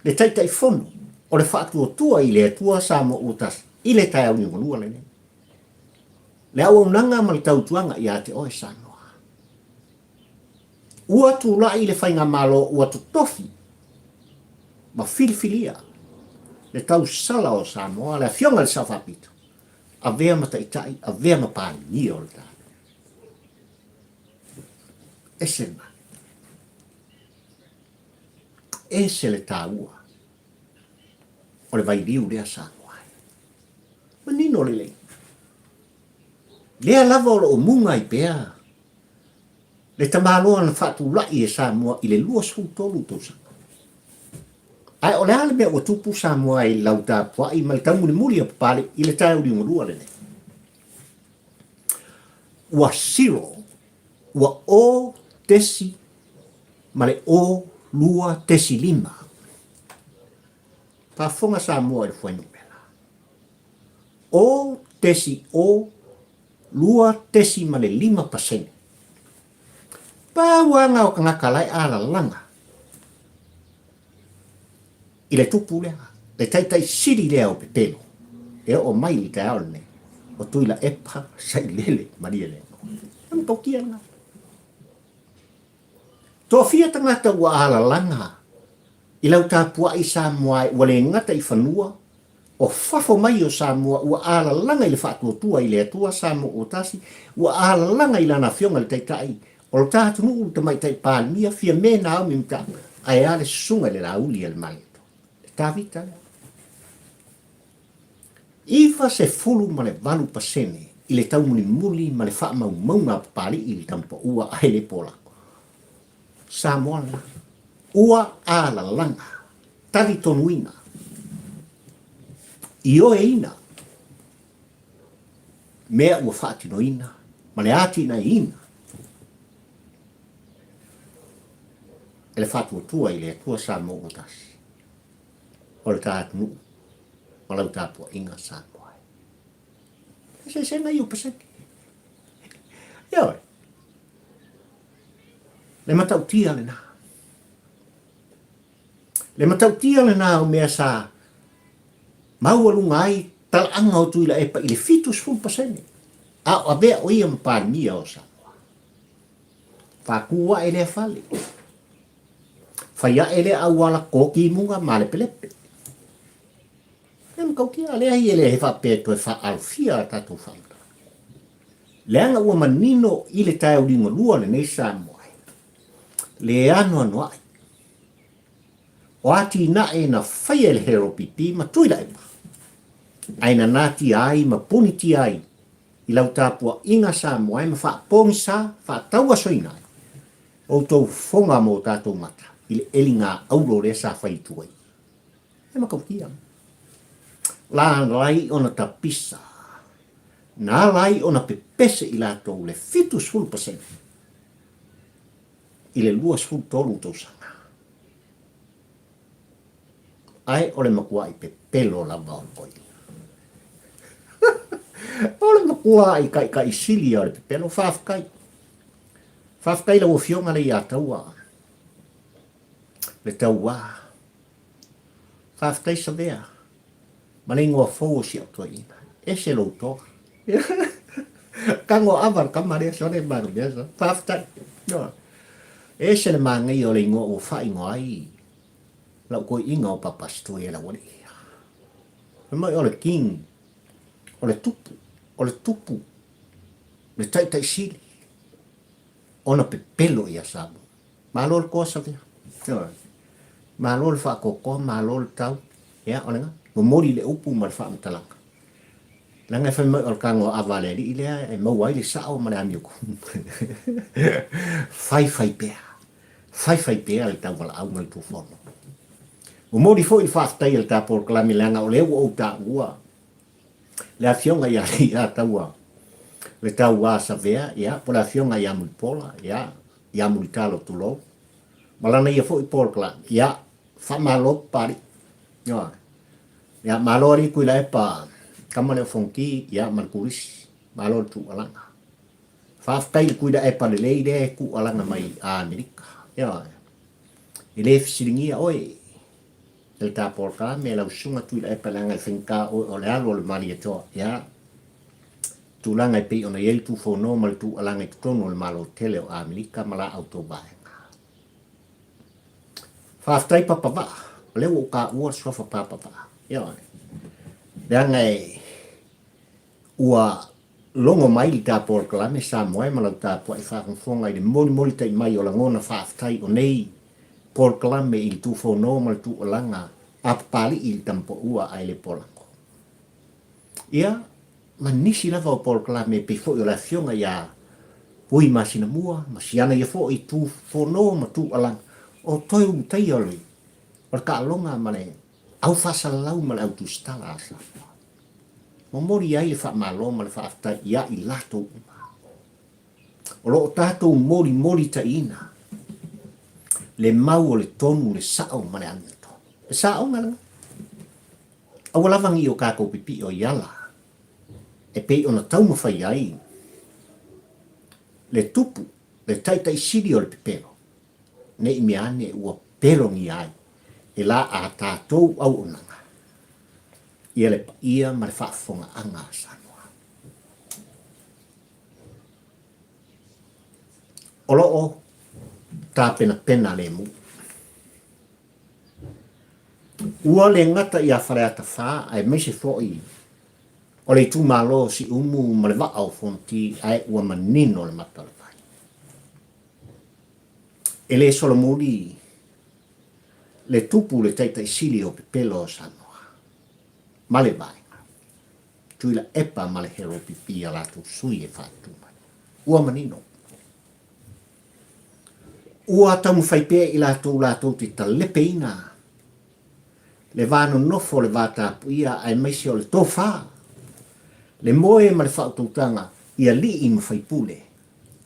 le taitai fono, o le whaatua tua i le atua sa mo utas, i le tai au ni ngonua le ne. Le ua unanga ma le tau tuanga i ate oe sa noa. Ua tu la i le whainga malo ua tu tofi, ma filifilia, le tau sala o sa moa, le fionga le sa whapito, a vea ma taitai, a vea ma pāni ni o le tā. Ese ma. Ese le tā ua. O le vai liu lea sa moa. Ma nino le lei. Lea lava o lo o munga i pea. Le tamaloa na whatu lai e sa moa i le lua sfu tolu to sa. Ai o le ale mea o tupu sa moa i lau tā pua i mai tau muli a papale i le tai uri ngurua le ne. Ua siro, ua o tesi, ma le o lua tesi lima. Pa fonga sa moa i le fuenu mela. O tesi o lua tesi ma le 5%. Pa wanga o kangakalai ala langa. I le tupu lea, le taitai siri lea o pepelo. E o mai li tai aole ne, o tui la epa sai lele maria lea. Am tautia nga. Tō fia tangata ua ala langa, i lau tā pua i sa moa wale ngata i whanua, o fafo mai o sa moa ua ala langa i le whaatua tua i le atua sa moa o tasi, ua ala langa i lana fionga le taitai, o lo tātu nuu ta mai tai pānia fia me na au mimta, ai ale sunga le rauli al mai. Tā vita lea. Iwa se fulu ma le 8% i le tau muli ma le wha mau maunga pari i le tampa ua ai le polako. Sa moa la. Ua ala langa. Tari tonuina. I oe ina. Mea ua whaatino ina. Ma le ati ina ina. E le whaatua tua i le atua sa mo o tasi. O le tātu nuu. O lau tāpua inga sa moa. Se senga iu pasaki. Ioi. Le matau tia le nā. Le matau tia le nā o mea sa maualunga ai tal anga o tuila epa i le fitus 1%. A bea o ia mpānia o sa moa. Whakua ele fale. Whaia ele awala koki munga ma le pelepe. Kau kia lea i ele he whapeto e wha alfia tatu whaita. Leanga ua manino i le tai uringo lua le nei sa moai. Le anu anu ai. O ati na e na whaia le hero pipi ma tuila e pa. Aina nati ai ma puniti ai. I lau tāpua inga sa moai ma wha pongi sa wha taua soina ai. O tau fonga mo tātou mata. I le elinga aulo le sa whaituai. E ma kau kia. La lai ona tapisa. Na lai ona pepese i lato le fitus 1%. I le luas 10 tolu tau sanga. ai o le makua i pe pelo lava o koi. O le makua i kai sili o le pe pelo whafkai. Whafkai la o fionga le ia taua. Le taua. Whafkai sa vea. Ma le ingoa fōu si au toi ina. E se lo toa. Kango avar kamare sore maru biasa. Whafkai. No. E se le mangai o le ingoa o wha ingoa ai. Lau koe inga o papastu e la wale. Mai o le king. O le tupu. O le tupu. Le tai sili. Ona pe pelo ia sabu. Malo le kosa vea. Malo le wha koko, malo le tau. Ia, o lenga. Mo mori le upu ma le wha mtalanga. Langa e whai mai o le kango avale li ilea e mau ai le sao ma le amioko. Whai pea. Whai pea le tau wala au ngal tu whono. Mo mori fo i whaftai le tāpor kalami langa o leo o tā ua. Le a fionga ia li a taua. Le tau wā sa vea, ia, po le a fionga ia mui pola, ia mui talo tu lo. Malana ia fo i por kalami, ia, wha malo pari. Ia, malo ari kui la e pa, kama leo fonki, ia, markurisi, malo tu alanga. Whaftai le kui la e pa le leide ku alanga mai a Amerika. Ia, le fisiringia oi, el tāpor kalami e lau sunga tui la e pa langa i whenka o le alo le mali e toa, ia, tulanga e pei ona yel tu fono mal tu alanga i tono le malo tele o Amerika mala autobaenga. Whaftai papava, leo o ka ua sofa papava. Ia, leanga e ua longo mai li tāpor kalame sa moe malau tāpua i whakonfonga i le moli tai mai o la ngona whaftai o nei por kalame i tu fono mal tu alanga a pali i tampo ua ai le polango. Ia, ma nisi lava o por kalame pe fo i la fionga ia ui masina mua, masiana ia fo i tu fono ma tu alanga o toi utai oli. O ka alonga mane au whasalau male au tu stala asa. Mo mori ai le wha malo ma le wha aftai ia i lato uma. O lo o tātou mori ta ina. Le mau o le tonu le sao ma le anito. Le sao ngala. Au lavangi o kako pipi o iala. E pei ona tau mawhai ai. Le tupu, le tai siri o le pepero. Ne i mea ane ua perongi ai. E la a tātou au onanga. Ia le pa ia ma le whaafonga anga sanoa. Olo o tā pena le mu. Ua le ngata ia whareata wha ai meise fōi. O le tu malo si umu ma le wā au fonti ai ua manino le matala vai. E le solomuri le tupu le tai sili o pepelo o sanoa. Male vaenga. Tui la epa male hero pipi ala tu sui e whātuma. Ua manino. Ua tamu whaipea i lātou ti ta lepe ina. Le vāno nofo le vātāpu ia ai meisi o le tōwhā. Le moe ma le whautautanga ia li i mwhaipule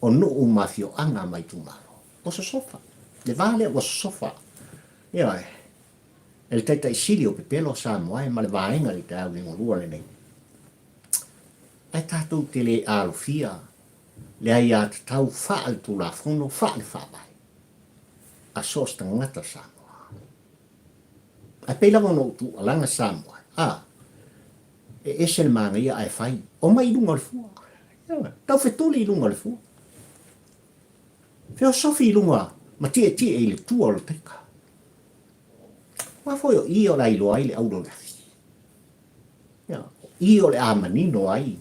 o nuu mafio anga mai tumaro. O sa sofa. Le vāle o sa sofa. Ia e. El taitai sili o pepelo sa moai ma le vāenga li te au ni ngorua le nei. Ai tātou te le alofia. Le ai a te tau whaal tu la fono whaal whabai. A sos ta ngata sa moa. Ai peila wano tu alanga sa moai. E ese le manga ia ai whai. O mai lunga le fua. Tau whetuli lunga le fua. Feo sofi lunga. Ma tie e le tua o le teka. Ma foi o i o la ilo ai le auro le afi. I o le amanino ai.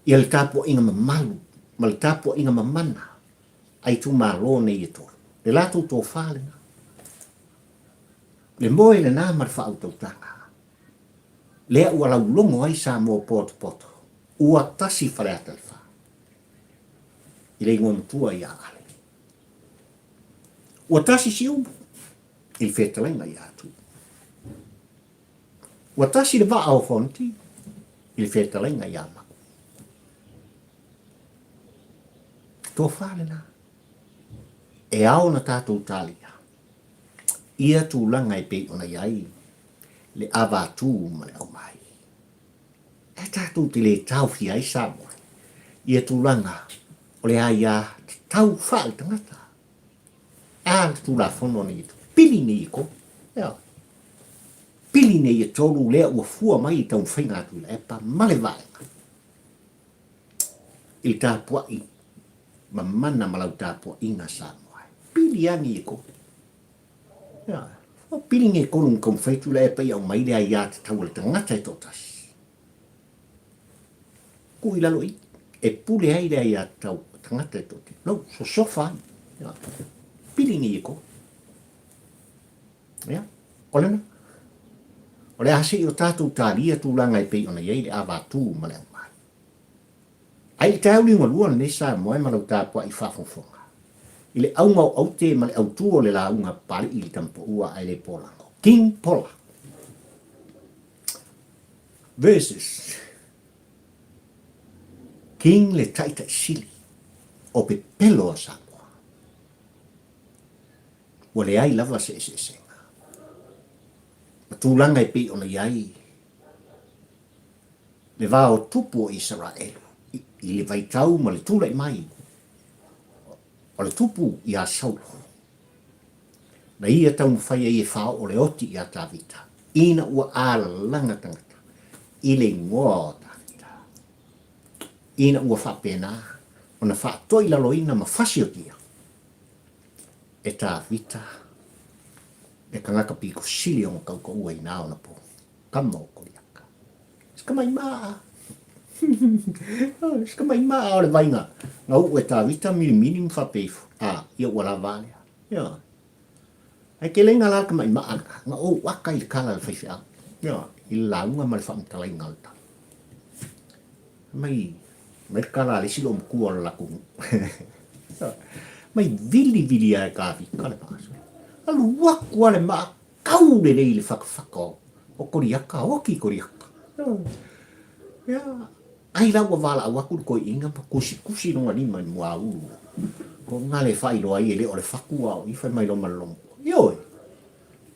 Ia le tapo inga mamalu. Ma le tapo inga mamana. Ai tu malo ne i tolu. Le lato tō whālenga. Le moe le nā marwha au tautanga. Lea ua lau longo ai sa mō poto. Ua tasi whareata le wha. I le ingoa matua i ale. Ua tasi si umu. I whetalenga i atu. Ua tasi le waa au fonti. I whetalenga i ama. Tō whālena. E ao na tātou talia. ia tūlanga e pe ona iai, le awa tū ma le au mai. E tātou te le tau fi ai Samoa, ia tūlanga, o le aia tau whae tangata. Tūla whono ni tu, pili ni i ko, pili ni i tolu lea ua fua mai i tau whainga tu le epa male vaenga. I tāpua i, ma mana malau tāpua inga Samoa. Pili ani i ko. O pili nge korung kong whaitu le epa i au mai lea i ate tau le tangata i totas. Kui lalo i, e pule ai lea i ate tau tangata i totas. No, so sofa ai. Pili nge i ko. Olena. O le hasi i o tātou tālia tūlanga i pei ona iei le awa tū ma le au mai. Ai tau linga luan ne sa moe malau tāpua i whafonfonga. I le au ngau au te ma le au tū o le launga pali i tampo ua ai le polango. King Pola. Versus King le taita sili o pe pelo a Samoa. Wa le ai lava se senga. Tūlanga i pei ona iai. Le vā o tupu o Israel. I le vaitau ma le tūla i mai. O le tupu i a Saulo. Na ia tau mwhai e whao o le oti i a Tavita. Ina ua ala langa tangata. I le ngoa o Tavita. Ina ua whapena. O na whaatoi lalo ina ma whasi o tia. E Tavita. E kangaka piko sili o kau ko ua i nao na po. Kama o koriaka. Skamai maa. Skamai maa o le vainga. Nga ue Tavita mini mwhapefu. Ia ua la vale. Ia. Ai ke lenga la kamai maa. Nga o waka i le kala le whaifi au. Ia. I launga ma le whamtalai ngalta. Mai kala le silo mkua la lakungu. Mai vili ai kavi. Kale paso. Alu waku ale maa kau le rei le whakawhaka o koriaka, oki koriaka. Ia. Ai lawa wala a waku ko inga pa kusi nonga ni mai mua ulu. Ko ngale whai loa i ele o le whakua o i whai mai loma loma. Ioi.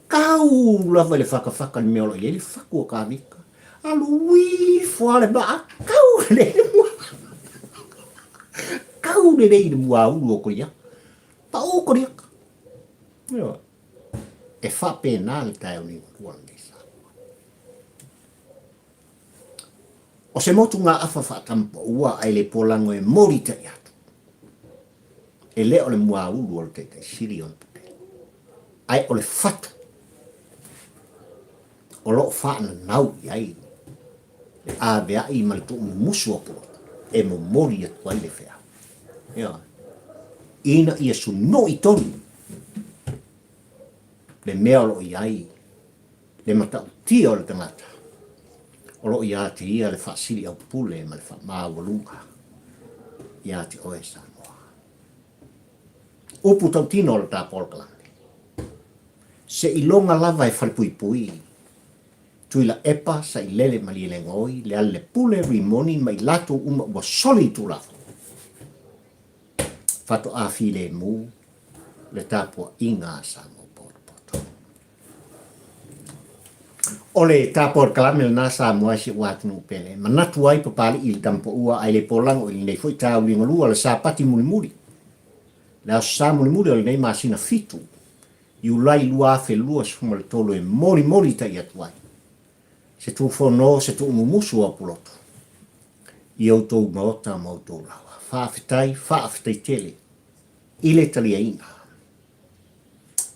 Kau lawa le whakawhaka ni meolo i ele whakua ka vika. Alu wifo ale maa kau le mua. Kau le rei le mua ulu o koriaka. Pa o koriaka. E whape nā le tai o ni kuana ni sa. O se motu ngā awha whaatampa ua ai le polango e morita i atu. E le o le mua ulu o le te siri on puke. Ai o le whatu. O lo whaana nau i ai. Le a bea i mali tu musu o polo. E mo mori atu ai le whea. Ina ia su no i tonu. Le mea lo i ai, le matau tia o le tangata. O lo i a te ia le whaasiri au pule ma le whaamawalunga. I a te oe Samoa. Upu tau tino o le tā polkalande. Se i longa lava e whalipui. Tui la epa sa i lele ma li le ngoi, le ale pule rimoni ma i lato uma ua soli tu lafu. Fato a file mu, le tāpua inga Samoa. O le tāpor kalame le nasa mua si watu nu pele. Manatu ai papali il tampo ua ai le polang o il nei foi tau linga lua le sapati mulimuli. Le aso sa mulimuli o le nei masina fitu. Iu lai lua afe lua sfuma le tolo e mori ta i atuai. Se tu fono se tu umumusu a puloto. I au tau maota ma au tau lawa. Whaafitai tele. Ile talia ina.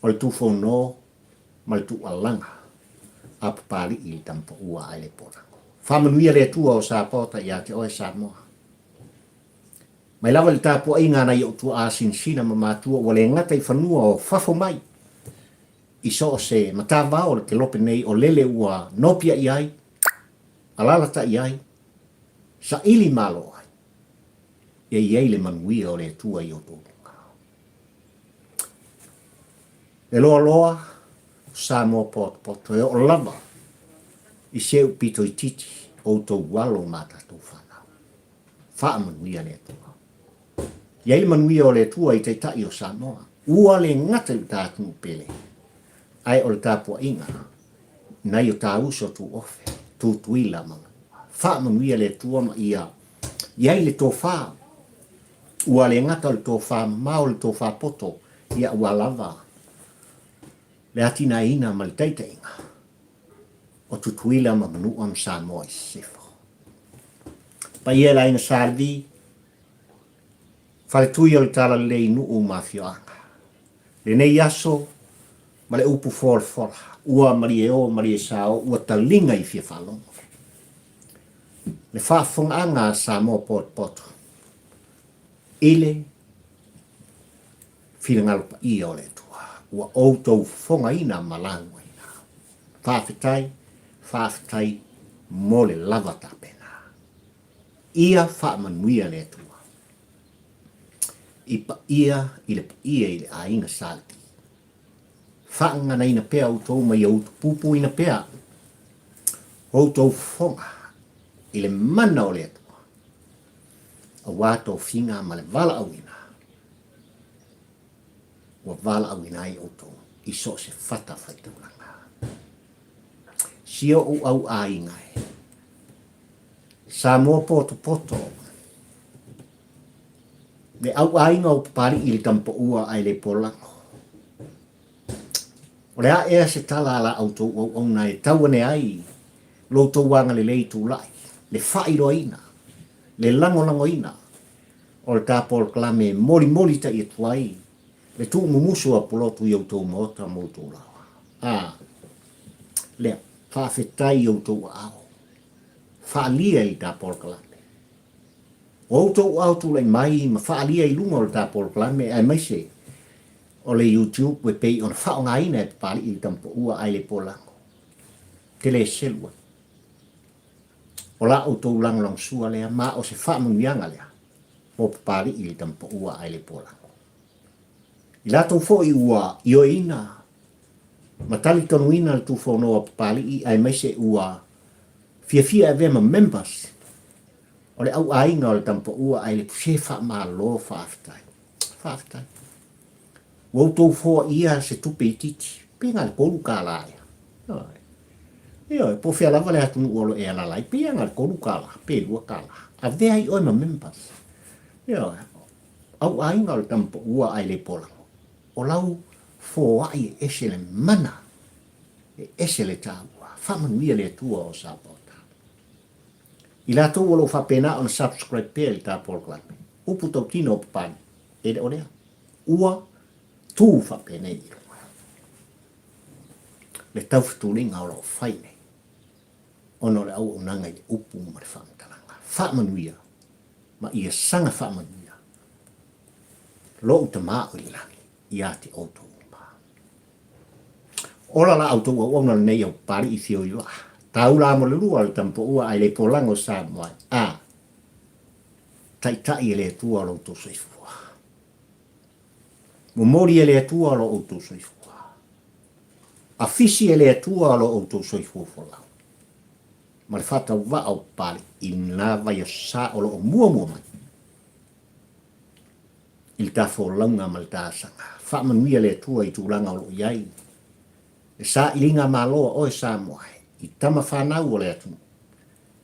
O le tu fono ma le tu alanga. Apapali i tampo ua ai le polango. Whamanuia le tua o sa pota i a te oe Samoa. Mai lava le tāpua inga na i o tua asin sina ma mātua o le ngata i whanua o whafo mai. I so se matawa o le ke lope nei o lele ua nopia i ai, alalata i ai, sa ili malo ai. E iei le manuia o le tua i o tōpunga. Le loa, Samoa poto e o lava i seu pito i titi o tō walo mata tō whanau. Wha manuia le tua. Iei manuia o le tua i te tai o Samoa. Ua le ngata i tātunu pele. ai o le tāpua inga, nai o tā uso tu ofe, tu tuila manga. Wha manuia le tua ma ia, iai le tō wha, ua le ngata le tō wha, mao le tō wha poto, ia ua lava. Le atina ina ma le teita inga, o tu tuila ma manu am sa moa i sefo. Pa ia la ina salvi, whale tui o le tala le inu u mafioanga. Le nei aso, ma le upu fola, ua mari e o, mari e sao, ua talinga i fia whalongo. Le whaafonga sa mo poto. Ile, whirangalupa ia o le tua. Ua outou fonga ina malangwa ina. Whaafetai, mo le lava tapena. Ia whaamanuia le tua. Ipa ia, ile a inga salti. Whaanga na ina pea outou mai outu pupu ina pea. Outou fonga. Ile mana o le atua. A wātou whinga ma le wala au ina. Ua wala au ina ai outou. I so se whata whaitauranga. Sio au a ingai. Sa mua poto. Le au a inga o pari ili tampo ua ai le polango. O le a ea se tala ala outou au nai tauane ai. Loutou wanga le leitu lai. Le whairo ina, le lango ina, o le tāpol klame moli ta i tuai, le tu mumusu a polotu i autou maota moutou lawa. Le whaafetai i autou ao, whaalia i tāpol klame. O autou ao tu lai mai, ma whaalia i lunga o le tāpol klame, ai mai se, o le YouTube we pei on whaonga ina e pali i tampo ua ai le polango. Tele selua. O la o tau lang sua lea, ma o se whaamuianga lea, o papari i tampo ua ai le polango. I la tau fo i ua, i o ina, ma tali tonu ina le tu whono o papari i ai mai se ua, fia e vema members, o le au ainga o le tampo ua ai le puse wha lo whaafetai. O tau fo ia se tupe i titi, pinga le polu ka laia. Io, po fia lava le atunu olo e ala lai, pia ngar kolu kala, pe lua kala. A vea i oima members. Io, au ainga o tampo ua ai le polango. O lau fo ai ese le mana, ese le tāua, whamanuia le tua o sapota. I la tau olo whapena on subscribe pe le tāpol klame. Upu tau kino papani, e de orea. Ua, tū whapena i runga. Le tau fitulinga o lau whaine. Ono le au unanga i upu ma le whaamatalanga. Whaamanuia, ma ia sanga whaamanuia. Lo uta maa o ilangi, i ati auto uma. Ola la auto ua ona nei au pari i fio iwa. Tau la mo le lua le tampo ua ai le polango sa moai. Tai e le tua lo to soifua. Momori e le tua lo auto soifua. Afisi e le tua lo auto soifua folau. Ma le whata wa au pari i nā vai o sa o lo o mua mai. Il ta fo launga ma le ta sanga. Whaamanuia le tua i tūranga o lo iai. E sa ilinga maloa o e sa moai. I tama whanau o le atu.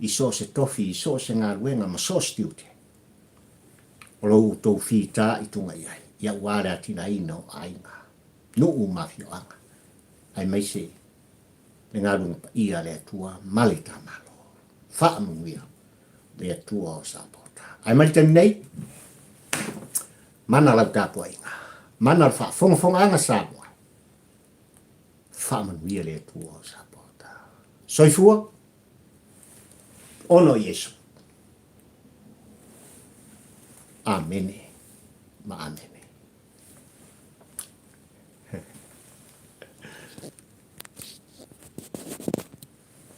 I so se tofi, i so se ngā ruenga ma so stiute. O lo tau whi tā i tunga iai. Ia wāre atina ina o ainga. No u mafio anga. Ai mai se. Le ngā runga pa ia le atua male tā malo. Whaamuia le atua o sapota. Ai mai tani nei, mana lau tāpua inga. Mana lau whaafonga anga sapua. Whaamuia le atua o sapota. Soifua, ono Yesu. Amen. Ma amen.